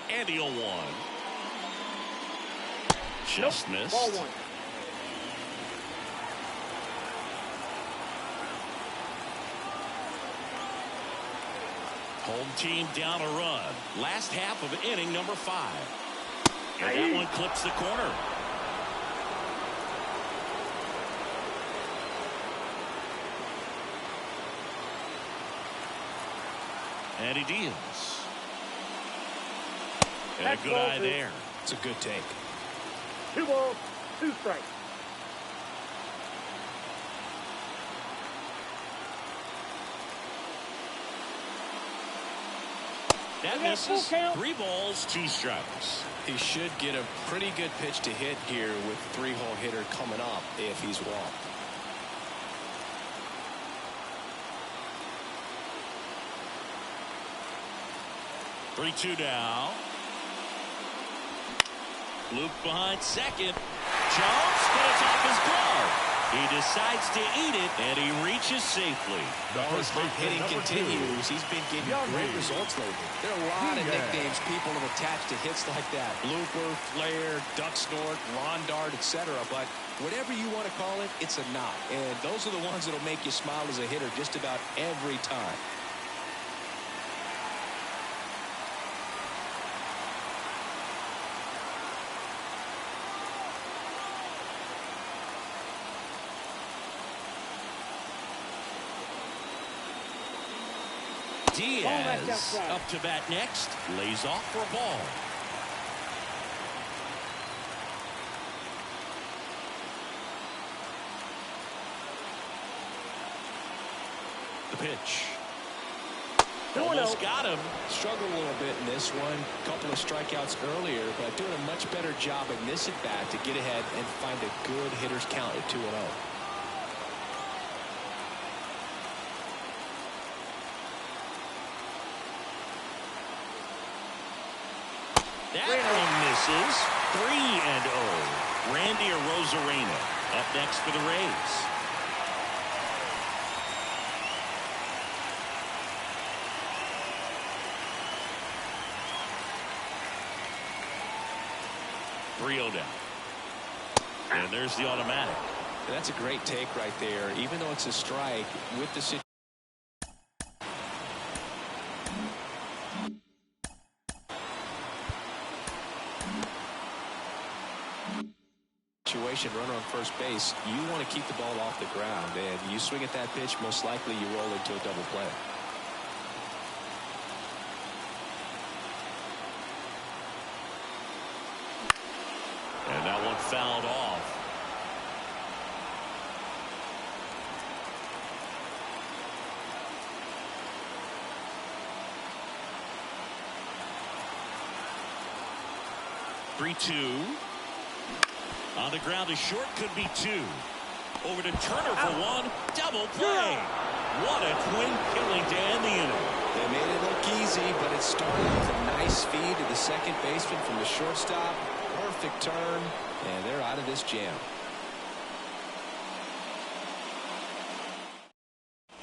And the 0-1. Just missed. Ball one. Home team down a run. Last half of inning number 5. And that one clips the corner. And he deals. And a good eye there. It's a good take. 2 balls, 2 strikes. That misses. 3 balls, 2 strikes. He should get a pretty good pitch to hit here with 3-hole hitter coming up if he's walked. Three-two now. Luke behind second. Jumps, but it's off his glove. He decides to eat it, and he reaches safely. His hot hitting continues. He's been getting great results lately. There are a lot of nicknames people have attached to hits like that. Blooper, flare, duck snort, lawn dart, etc. But whatever you want to call it, it's a knock. And those are the ones that will make you smile as a hitter just about every time. Diaz up to bat next. Lays off for a ball. The pitch. Almost got him. Struggled a little bit in this one. Couple of strikeouts earlier, but doing a much better job in this at bat to get ahead and find a good hitter's count at 2-0. That one misses. 3-0. Randy Arozarena up next for the Rays. Down. And there's the automatic. And that's a great take right there. Even though it's a strike with the situation, runner on first base, you want to keep the ball off the ground, and you swing at that pitch, most likely you roll into a double play. fouled off. Three-two. On the ground is short, could be two. Over to Turner for one. Double play. What a twin killing to end the inning. They made it look easy, but it started with a nice feed to the second baseman from the shortstop. Perfect turn, and they're out of this jam.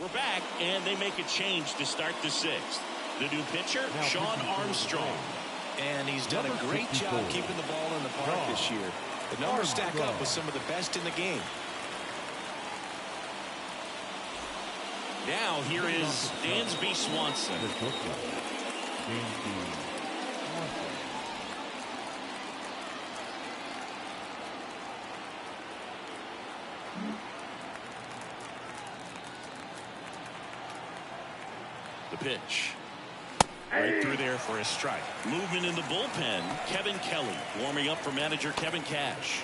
We're back, and they make a change to start the sixth. The new pitcher, Sean Armstrong. And he's done a great job keeping the ball in the park this year. The numbers stack up with some of the best in the game. Now here is Dansby Swanson. The pitch. Right through there for a strike. Movement in the bullpen. Kevin Kelly warming up for manager Kevin Cash.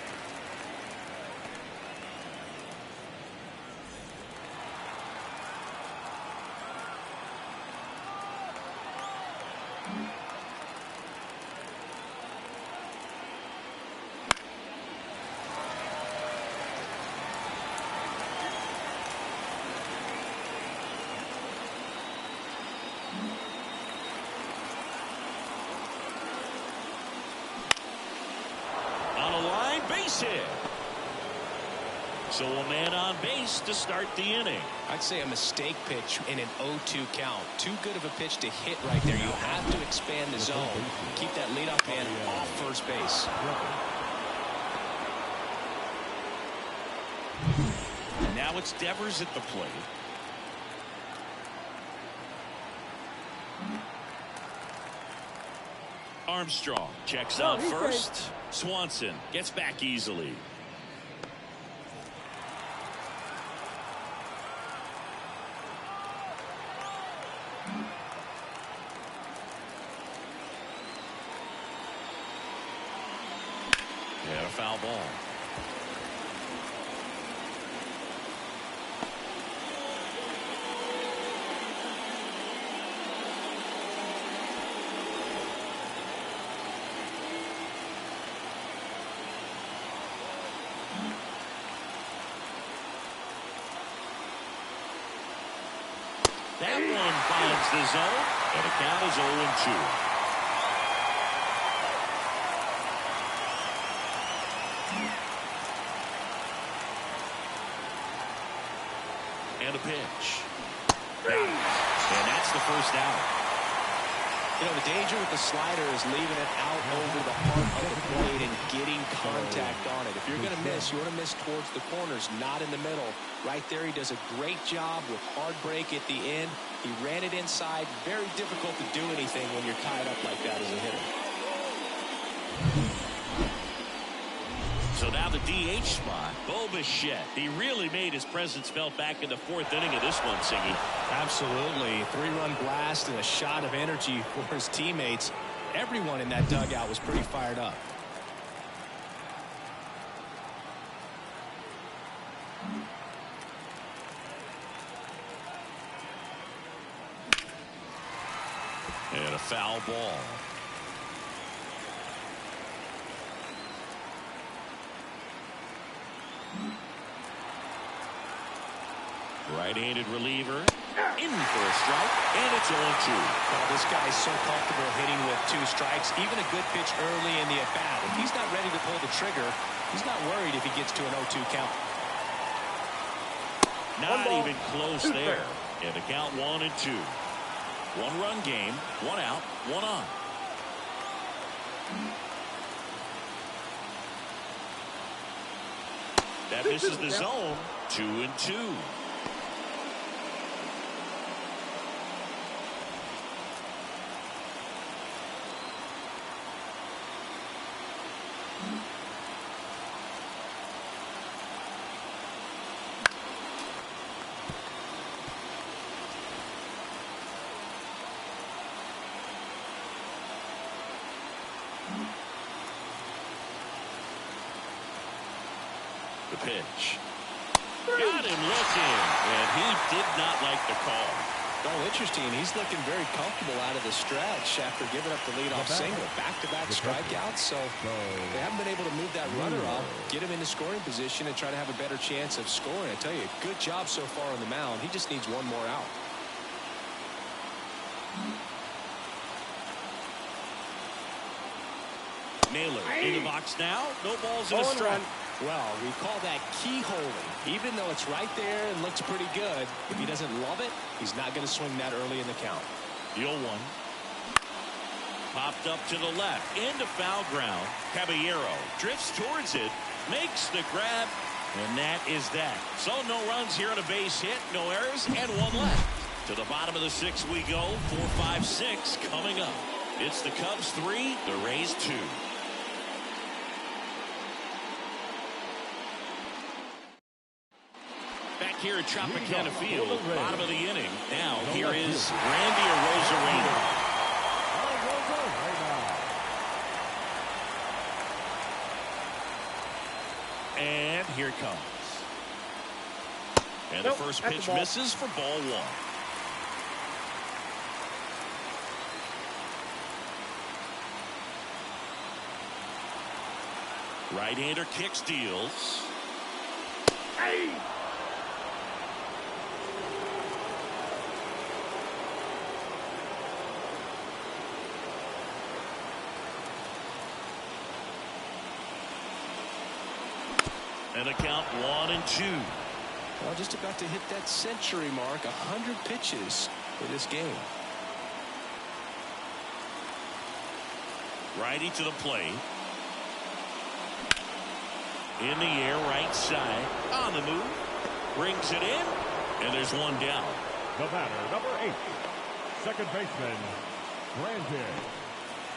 Base hit. So a man on base to start the inning. I'd say a mistake pitch in an 0-2 count. Too good of a pitch to hit right there. You have to expand the zone. Keep that leadoff man off first base. Now it's Devers at the plate. Armstrong checks out first. Swanson gets back easily. And a foul ball. That one finds the zone, and the count is 0-2. And a pitch. And that's the first out. You know, the danger with the slider is leaving it out over the heart of the plate and getting contact on it. If you're going to miss, you want to miss towards the corners, not in the middle. Right there, he does a great job with hard break at the end. He ran it inside. Very difficult to do anything when you're tied up like that as a hitter. So now the DH spot, Bo Bichette. He really made his presence felt back in the fourth inning of this one, Siggy. Absolutely. 3-run blast and a shot of energy for his teammates. Everyone in that dugout was pretty fired up. And a foul ball. Right-handed reliever in for a strike, and it's 0-2. Well, this guy's so comfortable hitting with 2 strikes, even a good pitch early in the at-bat. If he's not ready to pull the trigger, he's not worried if he gets to an 0-2 count. Not even close there. And the count 1-2. 1-run game, 1 out, 1 on. That misses the zone. 2-2. pitch. Got him looking, and he did not like the call. Oh, interesting. He's looking very comfortable out of the stretch after giving up the leadoff single. Back-to-back strikeouts, so they haven't been able to move that runner up, get him into scoring position, and try to have a better chance of scoring. I tell you, good job so far on the mound. He just needs one more out. Naylor in the box now. No balls in a strike. Well, we call that keyholing. Even though it's right there and looks pretty good, if he doesn't love it, he's not going to swing that early in the count. The 0-1. Popped up to the left. Into foul ground. Caballero drifts towards it. Makes the grab. And that is that. So no runs here on a base hit. No errors. And one left. To the bottom of the 6th we go. 4, 5, 6 coming up. It's the Cubs 3. The Rays 2. Back here at Tropicana Field, bottom of the inning. Now here is Randy Arozarena. And here it comes. And the first pitch misses for ball 1. Right-hander kicks, deals. Hey! And a count 1-2. Well, just about to hit that century mark. 100 pitches for this game. Righty to the plate. In the air, right side. On the move. Brings it in. And there's one down. The batter, number 8. Second baseman, Brandon.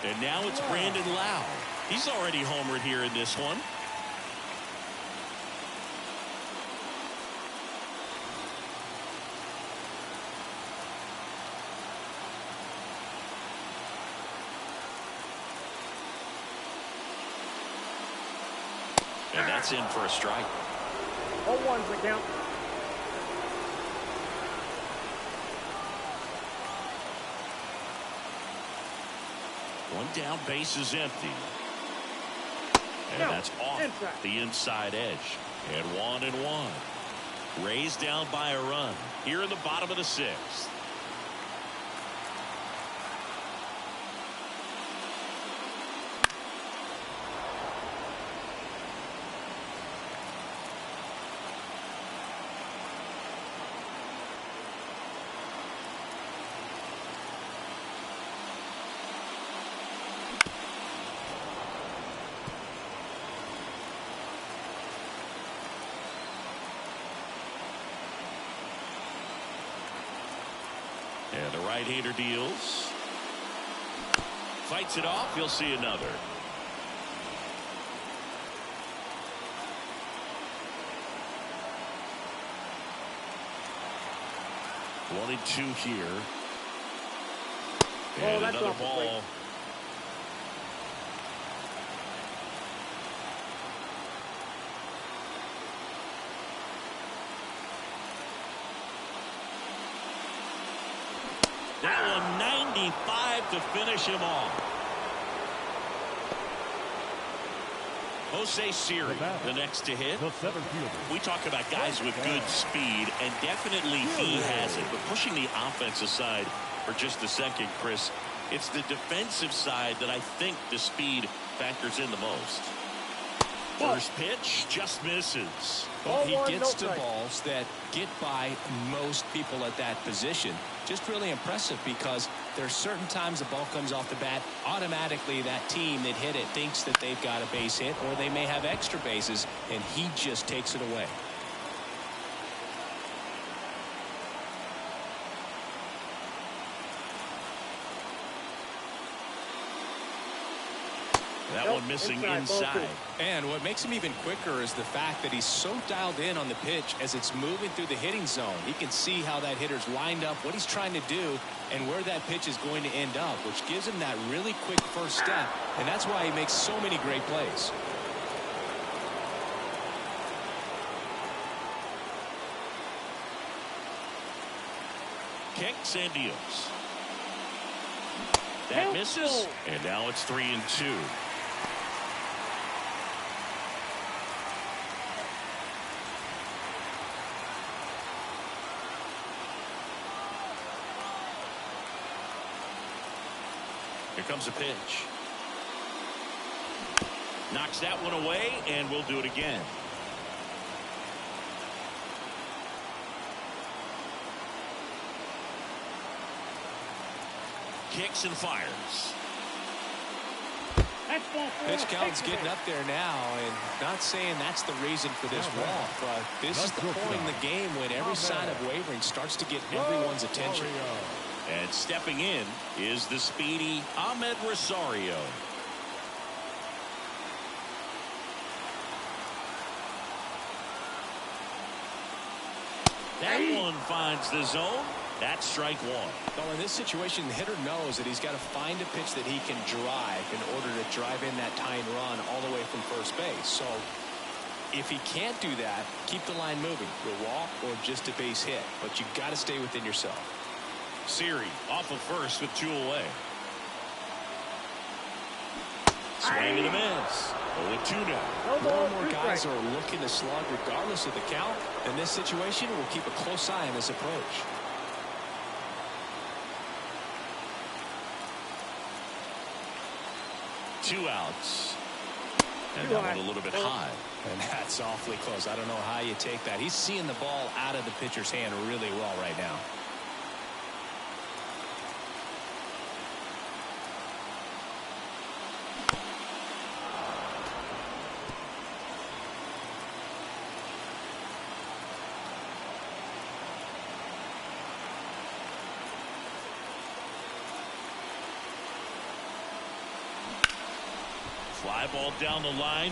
And now it's Brandon Lau. He's already homered here in this one. And that's in for a strike. 0-1's the count. One down, base is empty. And that's off the inside edge. And 1-1. Rays down by a run here in the bottom of the 6th. And the right-hander deals. Fights it off. You'll see another. One and two here. And another ball. That one 95 to finish him off. Jose Siri, the next to hit. We talk about guys with good speed, and definitely he has it. But pushing the offensive side for just a second, Chris, it's the defensive side that I think the speed factors in the most. First pitch just misses. Well, he gets to balls that get by most people at that position. Just really impressive because there's certain times the ball comes off the bat, automatically that team that hit it thinks that they've got a base hit or they may have extra bases, and he just takes it away. That one missing inside. And what makes him even quicker is the fact that he's so dialed in on the pitch as it's moving through the hitting zone. He can see how that hitter's lined up, what he's trying to do, and where that pitch is going to end up, which gives him that really quick first step, and that's why he makes so many great plays. Kicks and deals. That misses. And now it's 3-2. Here comes a pitch. Knocks that one away, and we'll do it again. Kicks and fires. Pitch count's getting up there now, and not saying that's the reason for this walk, but this is the point in the game when every sign of wavering starts to get everyone's attention. And stepping in is the speedy Ahmed Rosario. That one finds the zone. That's strike one. Well, in this situation, the hitter knows that he's got to find a pitch that he can drive in order to drive in that tying run all the way from first base. So if he can't do that, keep the line moving. You'll walk or just a base hit, but you've got to stay within yourself. Siri off of first with 2 away. Swing and a miss. 0-2 now. More and more guys are looking to slug regardless of the count. In this situation, we'll keep a close eye on this approach. Two outs. And that one a little bit high. And that's awfully close. I don't know how you take that. He's seeing the ball out of the pitcher's hand really well right now. Fly ball down the line.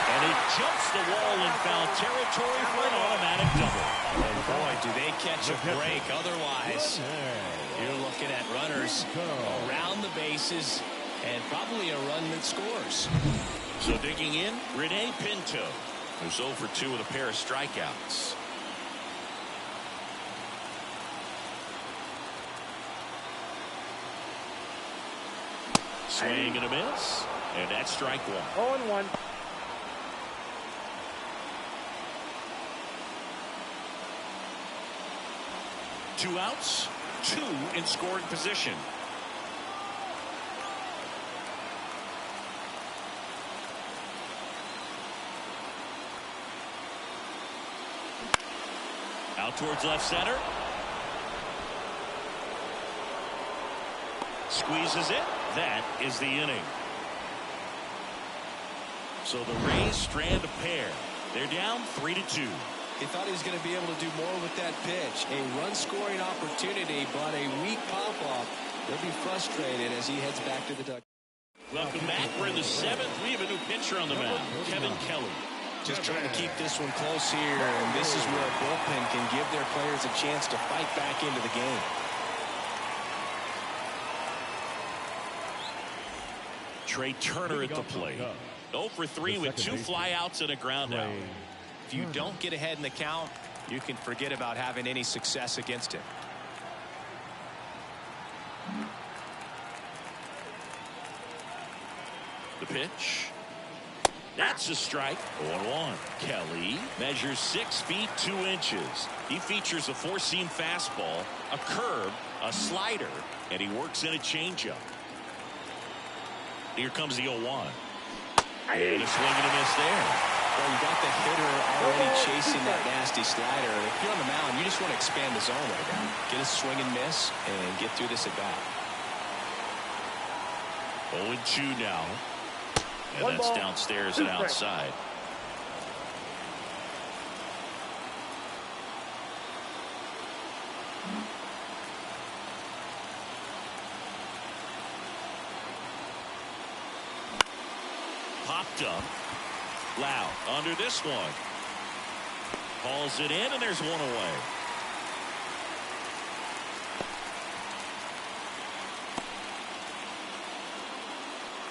And it jumps the wall in foul territory for an automatic double. And boy, do they catch a break. Otherwise, you're looking at runners around the bases and probably a run that scores. So digging in, Rene Pinto, who's 0 for 2 with a pair of strikeouts. Swing and a miss. And that's strike one. 0-1. Two outs, 2 in scoring position. Out towards left center. Squeezes it. That is the inning. So the Rays strand a pair. They're down 3-2. He thought he was going to be able to do more with that pitch. A run-scoring opportunity, but a weak pop-up. He'll be frustrated as he heads back to the dugout. Welcome back. We're in the 7th. We have a new pitcher on the mound, Kevin Kelly. Just trying to keep this one close here, and this is where a bullpen can give their players a chance to fight back into the game. Trey Turner at the plate. 0 for 3 with 2 flyouts and a ground out. If you don't get ahead in the count, you can forget about having any success against him. The pitch. That's a strike. 0-1. Kelly measures 6 feet 2 inches. He features a 4-seam fastball, a curve, a slider, and he works in a changeup. Here comes the 0-1. And a swing and a miss there. Well, you got the hitter already chasing that nasty slider. If you're on the mound, you just want to expand the zone right now. Get a swing and miss and get through this at bat. 0-2 now. And that's downstairs and outside. Popped up. Loud under this one. Hauls it in, and there's one away.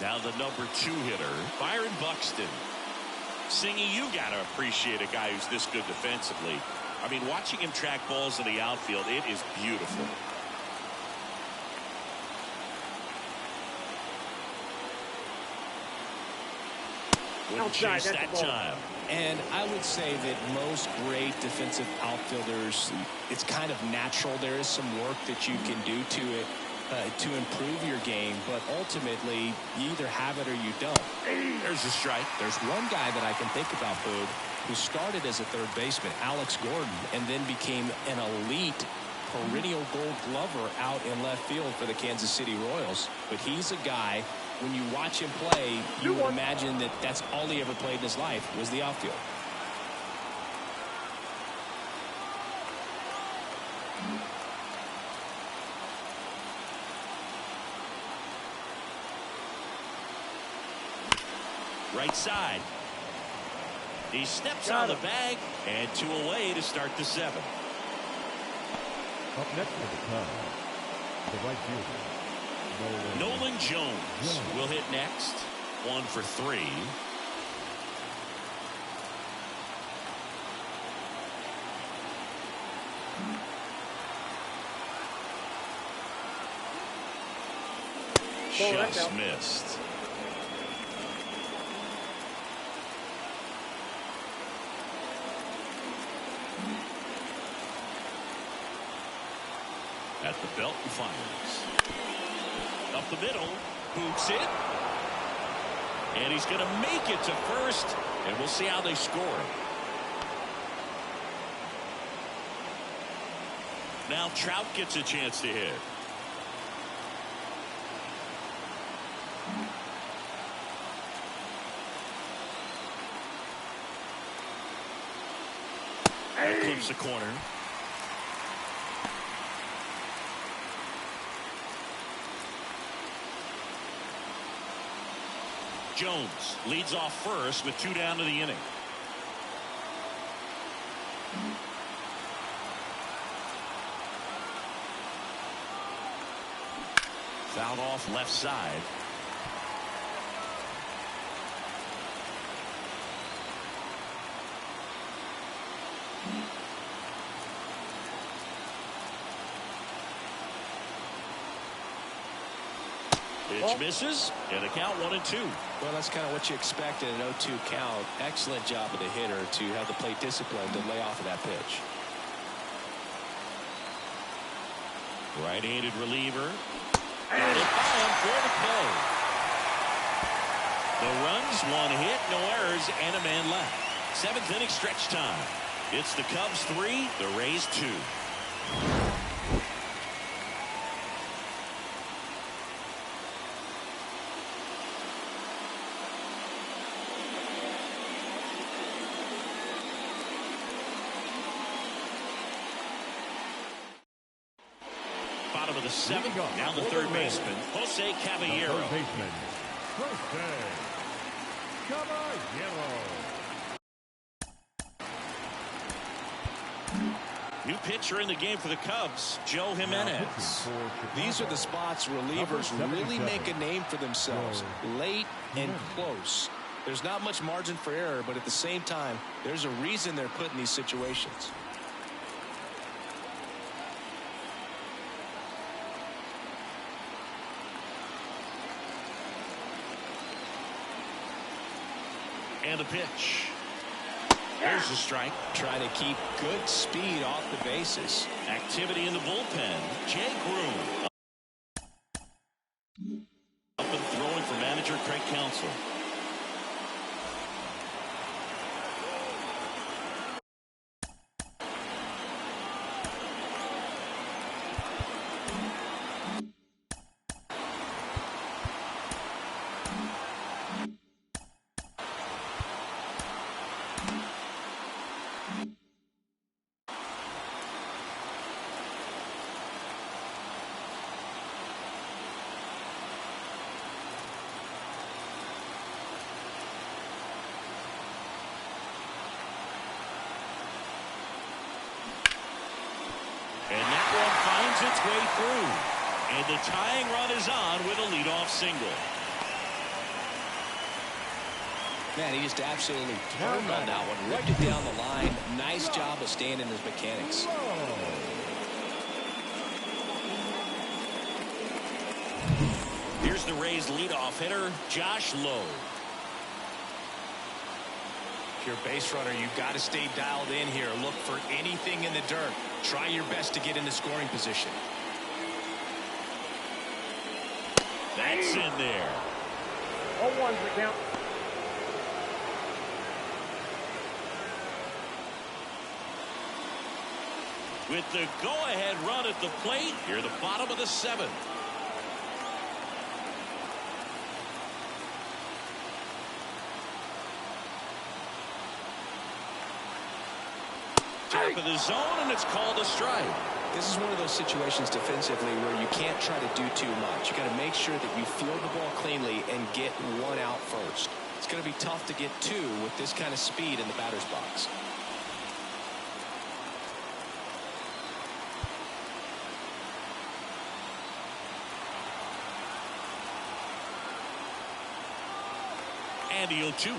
Now the number 2 hitter, Byron Buxton. Singy, you got to appreciate a guy who's this good defensively. I mean, watching him track balls in the outfield, it is beautiful. Wouldn't chase that time. And I would say that most great defensive outfielders, it's kind of natural. There is some work that you can do to it to improve your game, but ultimately you either have it or you don't. There's a strike. There's one guy that I can think about, Boog, who started as a third baseman, Alex Gordon, and then became an elite perennial Gold Glover out in left field for the Kansas City Royals. But he's a guy, when you watch him play, you would imagine that that's all he ever played in his life was the outfield. Right side. He steps on the bag, and 2 away to start the 7th. Up next for the Cubs, the right fielder, Nolan Jones will hit next. 1 for 3. Just missed. At the belt and fires. Up the middle. Boots it. And he's going to make it to first. And we'll see how they score. Now Trout gets a chance to hit. That clips the corner. Jones leads off first with 2 down to the inning. Fouled off left side. Pitch misses, and a count 1-2. Well, that's kind of what you expect in an 0-2 count. Excellent job of the hitter to have the plate discipline to lay off of that pitch. Right-handed reliever. Got it by him for the play. The runs, 1 hit, no errors, and a man left. 7th inning stretch time. It's the Cubs 3, the Rays 2. Bottom of the 7th, now the third baseman, Jose Caballero. third baseman, Jose Caballero. New pitcher in the game for the Cubs, Joe Jimenez. These are the spots relievers really make a name for themselves. Late and close. There's not much margin for error, but at the same time, there's a reason they're put in these situations. And a pitch. There's a strike. Trying to keep good speed off the bases. Activity in the bullpen. Jay Groom. Up and throwing for manager Craig Counsell. And that one finds its way through. And the tying run is on with a leadoff single. Man, he just absolutely turned on that one. Ripped it down the line. Nice job of staying in his mechanics. Here's the Rays leadoff hitter, Josh Lowe. If you're a base runner, you've got to stay dialed in here. Look for anything in the dirt. Try your best to get into scoring position. That's in there. 0-1's the count. With the go-ahead run at the plate, here the bottom of the 7th. Top of the zone, and it's called a strike. This is one of those situations defensively where you can't try to do too much. You got to make sure that you field the ball cleanly and get one out first. It's going to be tough to get two with this kind of speed in the batter's box. And the 0-2.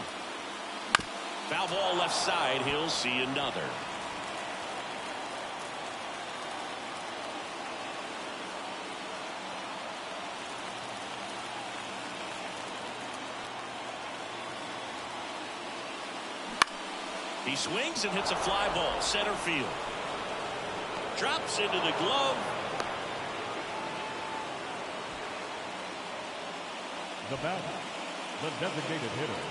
Foul ball left side. He'll see another. He swings and hits a fly ball center field. Drops into the glove. The batter, the designated hitter,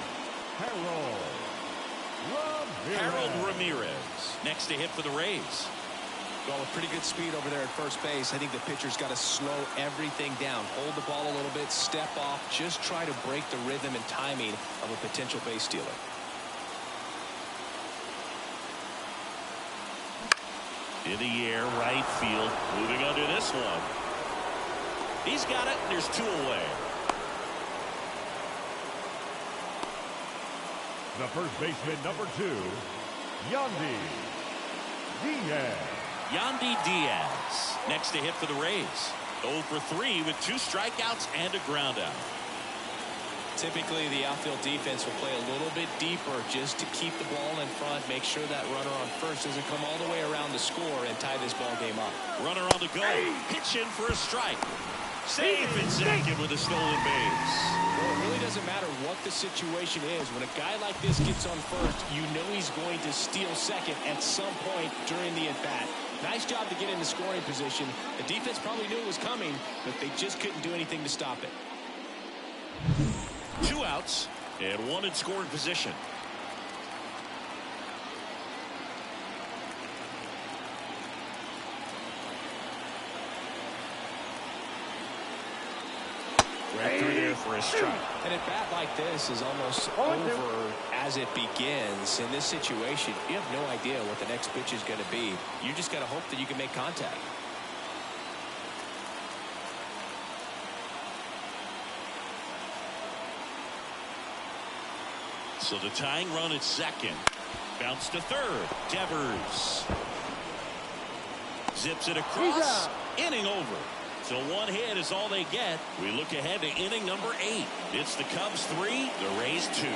Harold Ramirez. Next to hit for the Rays. Well, with pretty good speed over there at first base, I think the pitcher's got to slow everything down. Hold the ball a little bit, step off, just try to break the rhythm and timing of a potential base stealer. In the air, right field. Moving under this one. He's got it. There's 2 away. The first baseman, number 2, Yandy Diaz. Yandy Diaz. Next to hit for the Rays. 0 for 3 with 2 strikeouts and a groundout. Typically, the outfield defense will play a little bit deeper just to keep the ball in front, make sure that runner on first doesn't come all the way around the score and tie this ball game up. Runner on the go. Pitch in for a strike. Safe and second with a stolen base. Well, it really doesn't matter what the situation is. When a guy like this gets on first, you know he's going to steal second at some point during the at-bat. Nice job to get into scoring position. The defense probably knew it was coming, but they just couldn't do anything to stop it. 2 outs and 1 in scoring position. Right through there for a strike. An at-bat like this is almost over as it begins. In this situation, you have no idea what the next pitch is going to be. You just got to hope that you can make contact. So the tying run at second. Bounce to third. Devers zips it across. Inning over. So 1 hit is all they get. We look ahead to inning number 8. It's the Cubs 3, the Rays 2.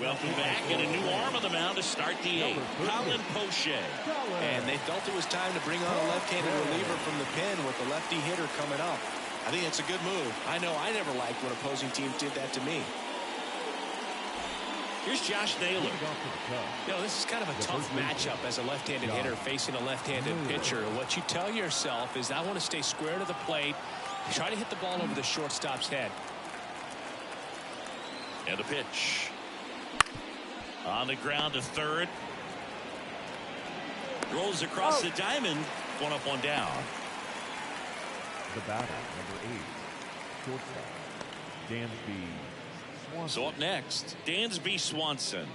Welcome back, and a new arm on the mound to start the 8th. Colin Poche. And they felt it was time to bring on a left-handed reliever from the pen with the lefty hitter coming up. I think it's a good move. I know I never liked when opposing teams did that to me. Here's Josh Naylor. You know, this is kind of a tough matchup as a left-handed hitter facing a left-handed pitcher. What you tell yourself is, I want to stay square to the plate, try to hit the ball over the shortstop's head. And the pitch. On the ground to third. Rolls across the diamond. 1 up, 1 down. The batter, number 8, shortstop, Dansby Swanson. So up next, Dansby Swanson.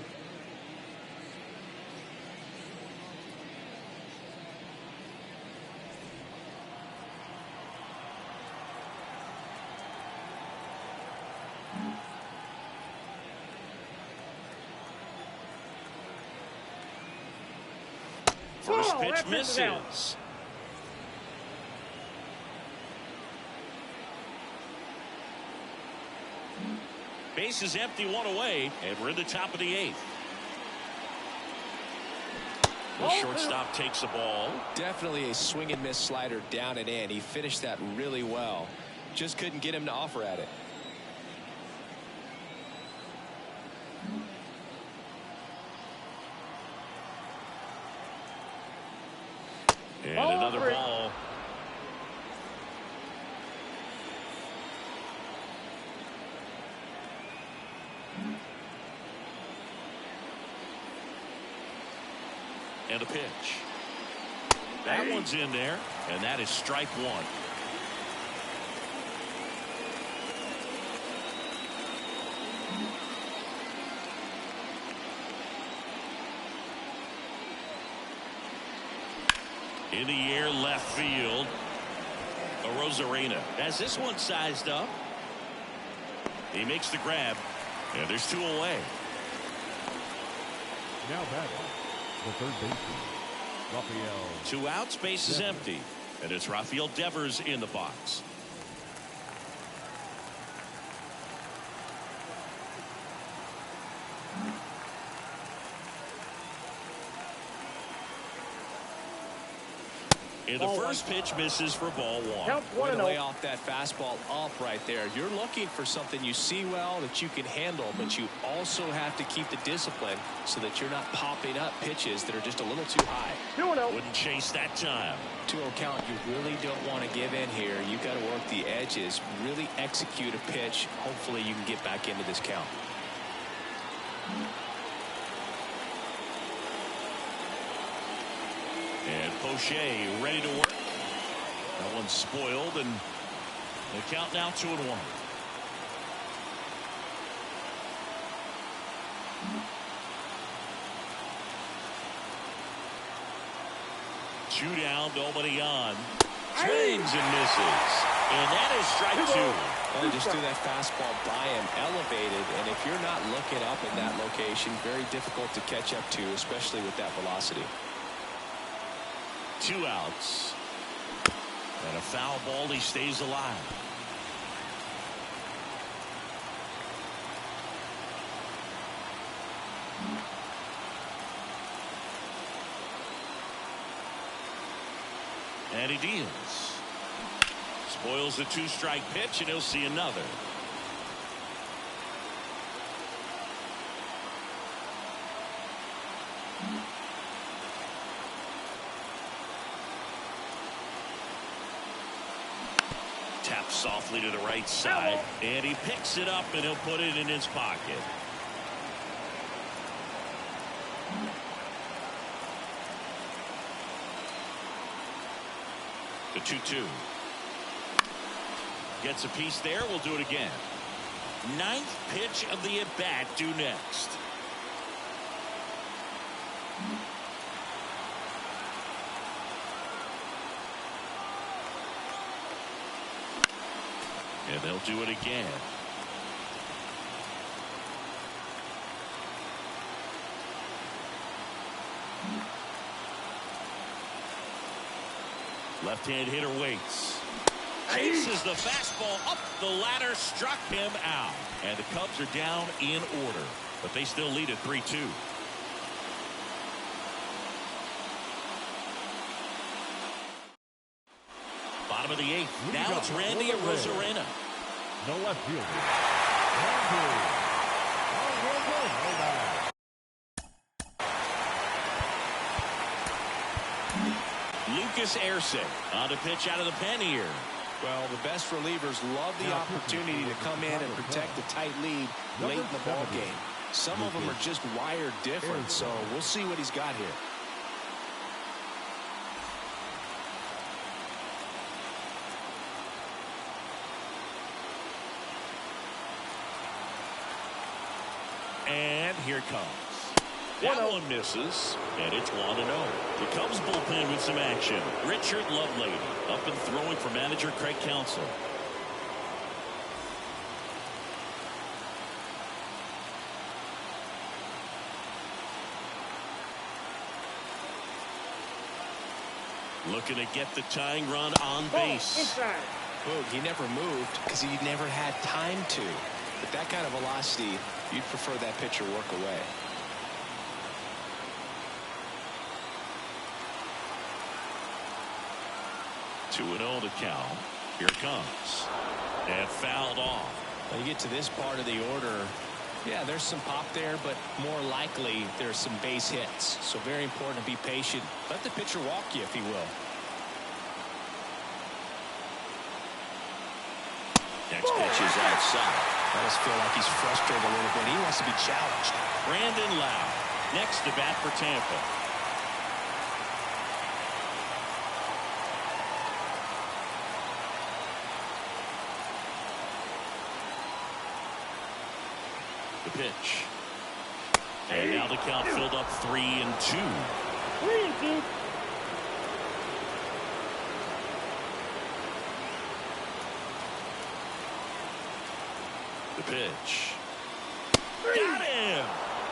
First pitch misses. Base is empty, one away, and we're in the top of the 8th. The shortstop takes the ball. Definitely a swing and miss slider down and in. He finished that really well. Just couldn't get him to offer at it. And another ball. And a pitch. That one's in there, and that is strike 1. In the air, left field. Arozarena has this one sized up. He makes the grab, and there's 2 away. Now batting, the third baseman, Rafael. 2 outs, base is empty, and it's Rafael Devers in the box. And the first pitch misses for ball 1. Count Way to 1-0. lay off that fastball up right there. You're looking for something you see well that you can handle, but you also have to keep the discipline so that you're not popping up pitches that are just a little too high. 2-0. Wouldn't chase that time. 2-0 count. You really don't want to give in here. You've got to work the edges, really execute a pitch. Hopefully you can get back into this count. And Poche ready to work. That one's spoiled, and the count now 2-1. Two down, nobody on. Swings and misses. And that is strike 2. Well, just threw that fastball by him, elevated, and if you're not looking up in that location, very difficult to catch up to, especially with that velocity. 2 outs. And a foul ball, he stays alive. And he deals. Spoils the 2-strike pitch, and he'll see another. Taps softly to the right side, and he picks it up, and he'll put it in his pocket. The 2-2. Gets a piece there. We'll do it again. 9th pitch of the at-bat due next. And they'll do it again. Left-hand hitter waits. Chases the fastball up the ladder, struck him out. And the Cubs are down in order, but they still lead at 3-2. Bottom of the 8th. Now it's Randy Arozarena. No left fielder. Lucas Erceg on the pitch out of the pen here. Well, the best relievers love the opportunity to come in and protect the tight lead late in the ball game. Some of them are just wired different, so we'll see what he's got here. And here it comes. That one misses, and it's 1-0. The Cubs bullpen with some action. Richard Lovelady up and throwing for manager Craig Counsell. Looking to get the tying run on base. Inside. Boog, he never moved because he never had time to. But that kind of velocity, you'd prefer that pitcher work away. 2-0 to count. Here it comes. And fouled off. When you get to this part of the order, yeah, there's some pop there, but more likely there's some base hits. So very important to be patient. Let the pitcher walk you, if he will. Next pitch is outside. I just feel like he's frustrated a little bit. He wants to be challenged. Brandon Lowe next to bat for Tampa. The pitch. And now the count filled up 3-2. 3-2. The pitch. Got him!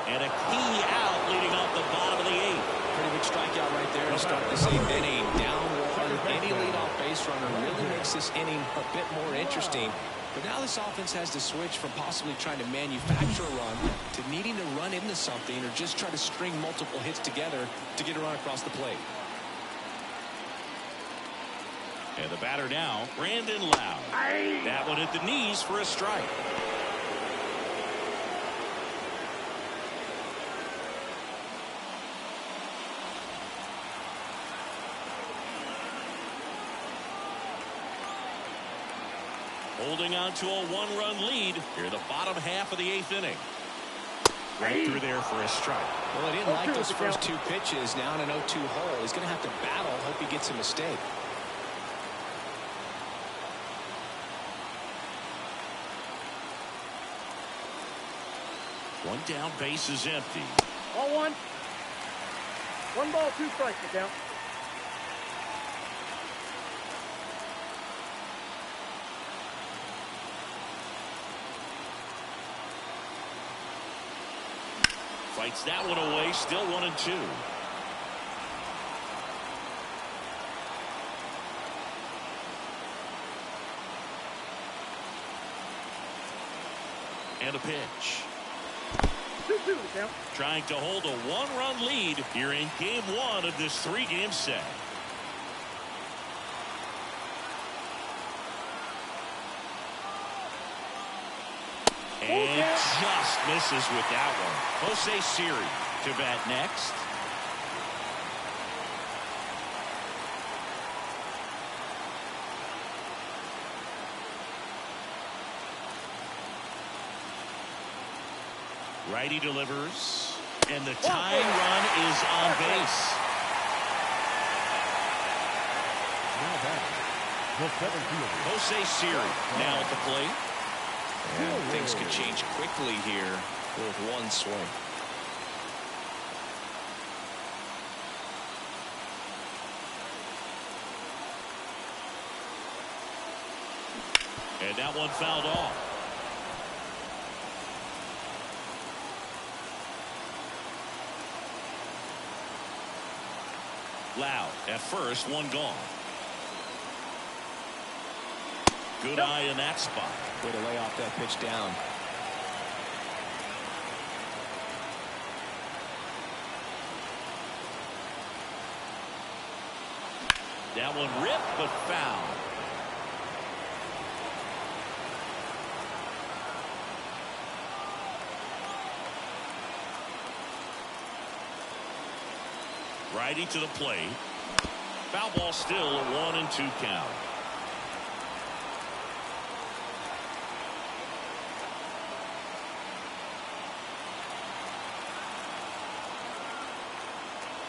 And a key out leading off the bottom of the 8th. Pretty big strikeout right there to start this 8th inning. Down one. Any leadoff base runner really makes this inning a bit more interesting. But now this offense has to switch from possibly trying to manufacture a run to needing to run into something or just try to string multiple hits together to get a run across the plate. And the batter now, Brandon Lowe. That one at the knees for a strike. Holding on to a 1-run lead here in the bottom half of the 8th inning. Right through there for a strike. Well, he didn't like those first 2 pitches. Now in an 0-2 hole, he's going to have to battle. Hope he gets a mistake. One down, base is empty. 1-1. 1 ball, 2 strikes to count. Fights that one away, still 1-2. And a pitch. 2-2 to count. Trying to hold a 1-run lead here in game 1 of this 3-game set. And just misses with that one. Jose Siri to bat next. Righty delivers. And the tying run is on base. Jose Siri now at the plate. And things could change quickly here with one swing. And that one fouled off. Loud at first, one gone. Good eye in that spot. Way to lay off that pitch down. That one ripped but foul. Righty to the plate. Foul ball, still a 1-2 count.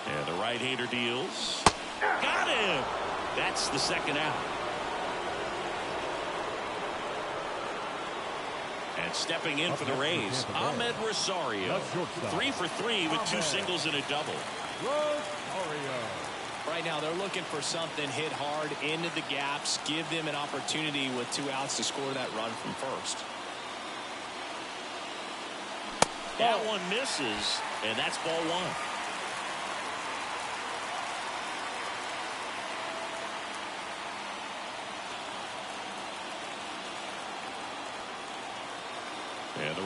And the right-hander deals. Got him. That's the second out. And stepping in for the Rays, Ahmed Rosario. 3 for 3 with 2 singles and a double. Right now they're looking for something hit hard into the gaps, give them an opportunity with 2 outs to score that run from first. That one misses, and that's ball 1.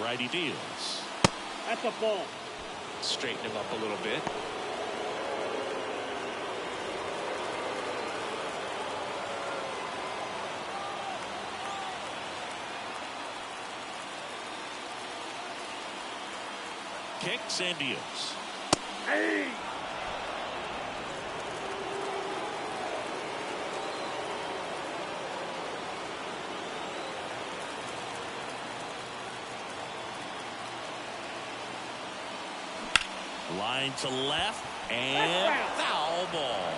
righty deals. That's a ball. Straighten him up a little bit. Kicks and deals. Hey! Line to left and foul ball.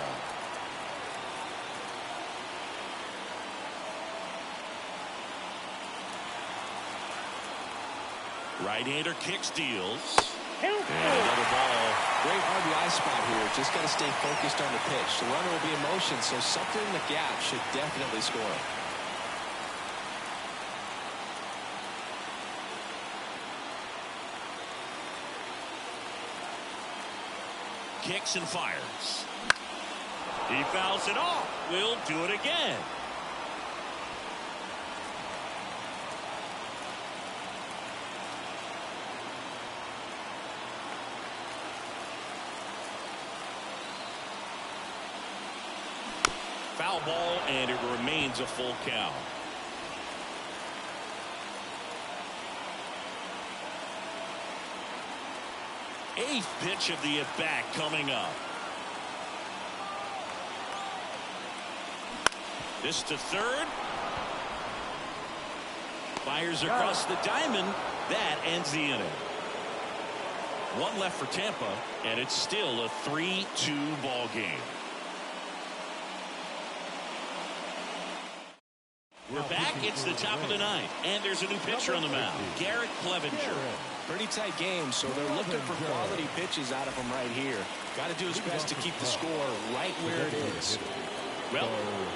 Right-hander kicks, deals. And another ball. Great RBI spot here. Just got to stay focused on the pitch. The runner will be in motion, so something in the gap should definitely score. Kicks and fires. He fouls it off. We'll do it again. Foul ball, and it remains a full count. Eighth pitch of the at-bat coming up. This to third. Fires across the diamond. That ends the inning. One left for Tampa, and it's still a 3-2 ball game. We're back. It's the top of the ninth, and there's a new pitcher on the mound, Garrett Clevenger. Pretty tight game, so they're looking for quality pitches out of him right here. Got to do his best to keep the score right where it is. Well,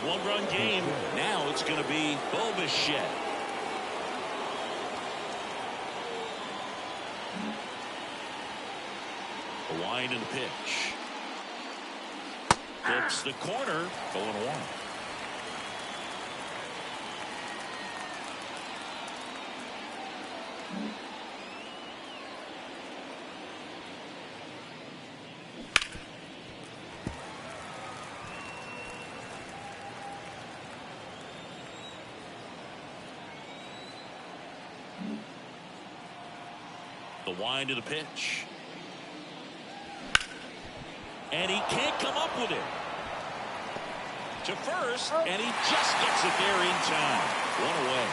one-run game. Now it's going to be Bo Bichette. The wind and the pitch. Flips the corner. 0-1. The wind of the pitch. And he can't come up with it. To first, and he just gets it there in time. One away.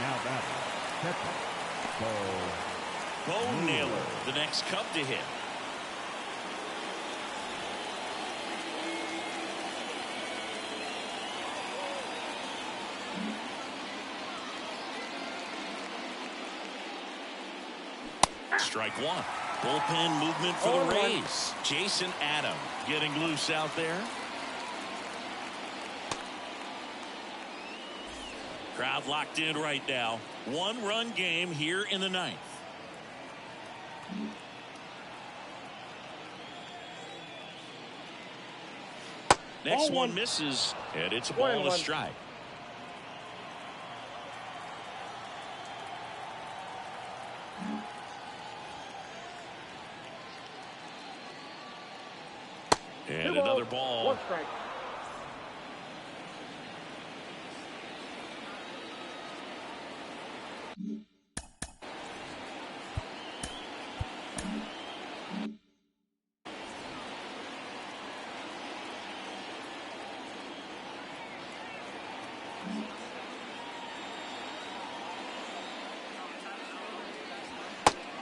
Now batting, Bo Naylor, the next Cub to hit. Strike one. Bullpen movement for the Rays. Jason Adam getting loose out there. Crowd locked in right now. One-run game here in the ninth. Next one misses, and it's a ball and a strike. And another ball. One strike.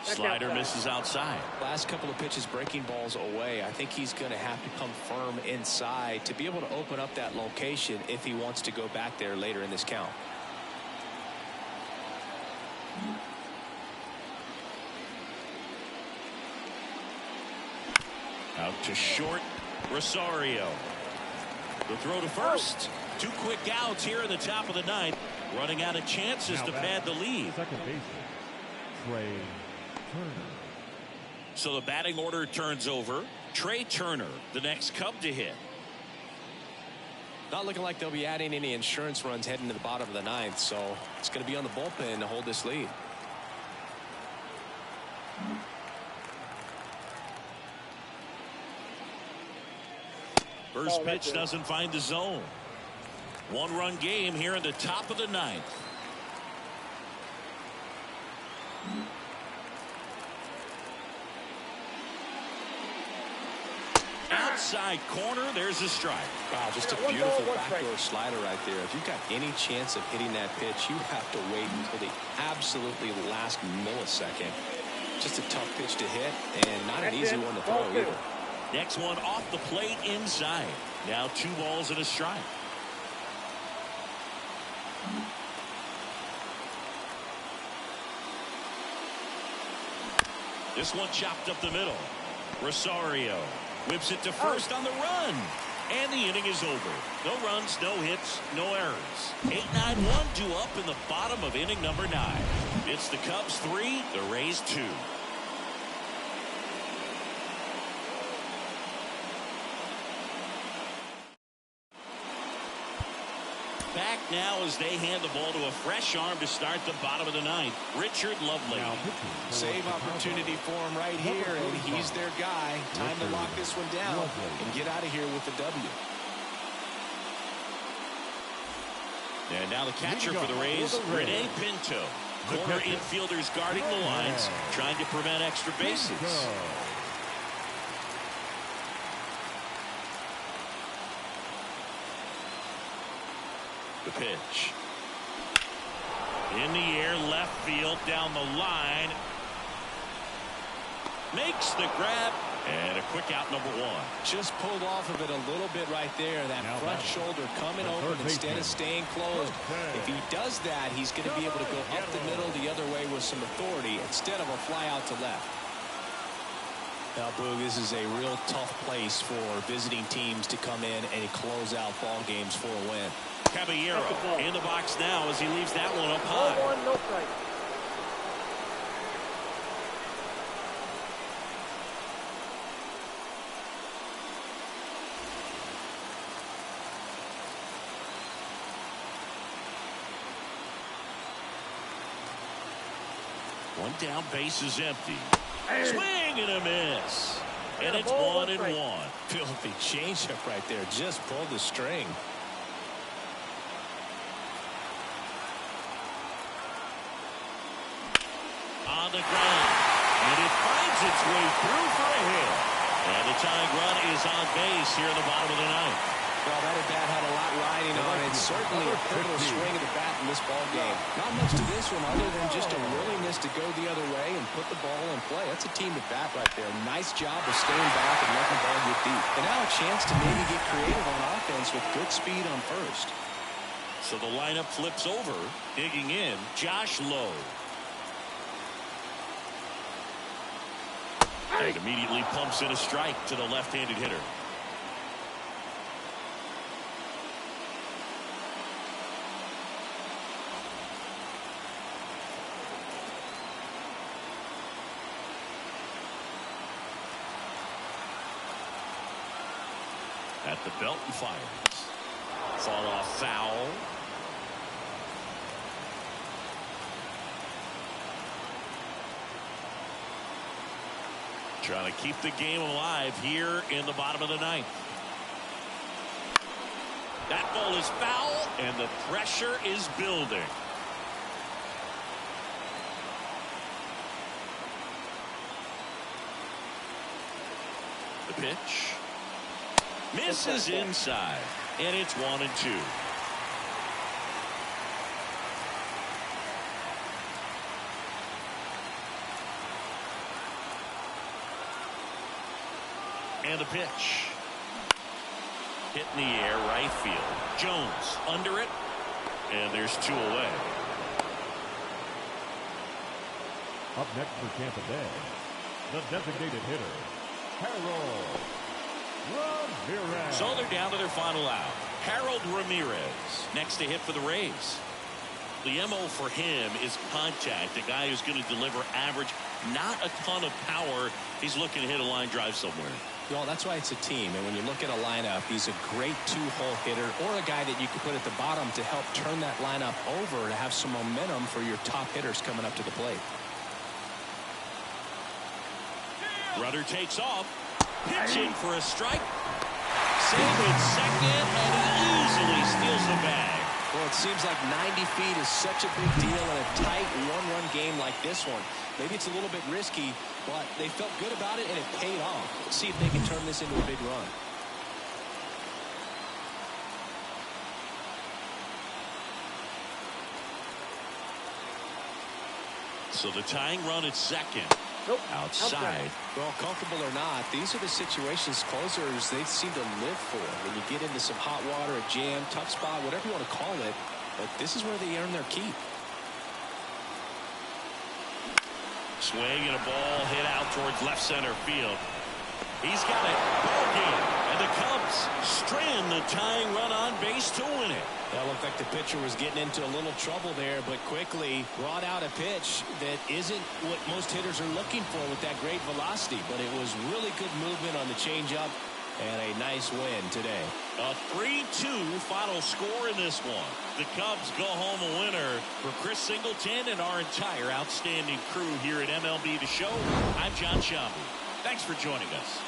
Slider misses outside. Last couple of pitches breaking balls away. I think he's going to have to come firm inside to be able to open up that location if he wants to go back there later in this count. Out to short, Rosario. The throw to first. Two quick outs here in the top of the ninth. Running out of chances to pad the lead. second baseman, Trey Turner. So the batting order turns over. Trey Turner, the next Cub to hit. Not looking like they'll be adding any insurance runs heading to the bottom of the ninth, so it's going to be on the bullpen to hold this lead. First pitch doesn't find the zone. One-run game here in the top of the ninth. Outside corner, there's a strike. Wow, just a beautiful backdoor slider right there. If you've got any chance of hitting that pitch, you have to wait until the absolutely last millisecond. Just a tough pitch to hit, and not an easy one to throw either. Next one off the plate inside. Now 2 balls and a strike. This one chopped up the middle. Rosario whips it to first on the run. And the inning is over. No runs, no hits, no errors. 8-9-1 due up in the bottom of inning number 9. It's the Cubs 3, the Rays 2. Back now as they hand the ball to a fresh arm to start the bottom of the ninth. Richard Lovely. Save opportunity for him right here, and he's their guy. Time to lock this one down and get out of here with the W. And now the catcher for the Rays, Rene Pinto. Corner infielders guarding the lines, trying to prevent extra bases. The pitch. In the air, left field, down the line. Makes the grab, and a quick out, number 1. Just pulled off of it a little bit right there. That front shoulder coming open instead of staying closed. If he does that, he's going to be able to go up the middle the other way with some authority instead of a fly out to left. Now, Boog, this is a real tough place for visiting teams to come in and close out ball games for a win. Caballero in the box now as he leaves that one up high. 1-1, no strike. One down, base is empty. Swing and a miss. And it's 1-1. Filthy changeup right there. Just pulled the string. On the ground. And it finds its way through for a hit. And the tying run is on base here in the bottom of the ninth. Well, that at bat had a lot riding on it. Certainly a pivotal swing of the bat in this ball game. Not much to this one other than just a willingness to go the other way and put the ball in play. That's a team at bat right there. Nice job of staying back and letting the ball get deep. And now a chance to maybe get creative on offense with good speed on first. So the lineup flips over. Digging in, Josh Lowe. And immediately pumps in a strike to the left-handed hitter. At the belt and fires. Fought off foul. Trying to keep the game alive here in the bottom of the ninth. That ball is foul, and the pressure is building. The pitch. Misses inside, and it's 1-2. And the pitch. Hit in the air, right field. Jones under it, and there's 2 away. Up next for Tampa Bay, the designated hitter, Harold Ramirez. So they're down to their final out. Harold Ramirez next to hit for the Rays. The MO for him is contact. A guy who's going to deliver average, not a ton of power. He's looking to hit a line drive somewhere. Well, that's why it's a team. And when you look at a lineup, he's a great two-hole hitter or a guy that you could put at the bottom to help turn that lineup over to have some momentum for your top hitters coming up to the plate. Runner takes off. Pitching for a strike. Save at second, and he easily steals the bag. Well, it seems like 90 feet is such a big deal in a tight one-run game like this one. Maybe it's a little bit risky, but they felt good about it, and it paid off. Let's see if they can turn this into a big run. So the tying run at second. Nope. Outside. Well, comfortable or not, these are the situations closers they seem to live for. When you get into some hot water, a jam, tough spot, whatever you want to call it, but this is where they earn their keep. Swing and a ball hit out towards left center field. He's got it. Ball game. And the Cubs strand the tying run on base to win it. That looked like the pitcher was getting into a little trouble there, but quickly brought out a pitch that isn't what most hitters are looking for with that great velocity. But it was really good movement on the changeup and a nice win today. A 3-2 final score in this one. The Cubs go home a winner. For Chris Singleton and our entire outstanding crew here at MLB The Show, I'm John Shambu. Thanks for joining us.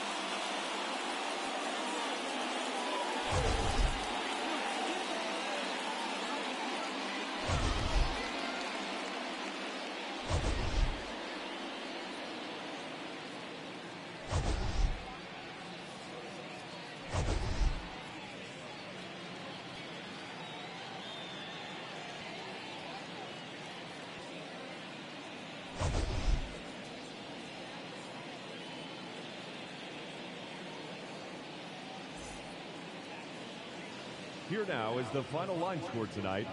Here now is the final line score tonight.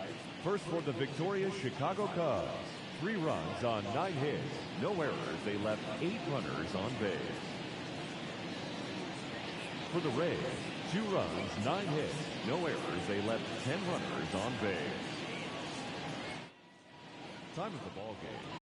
First for the victorious Chicago Cubs. 3 runs on 9 hits. No errors. They left 8 runners on base. For the Rays, 2 runs, 9 hits. No errors. They left 10 runners on base. Time of the ball game.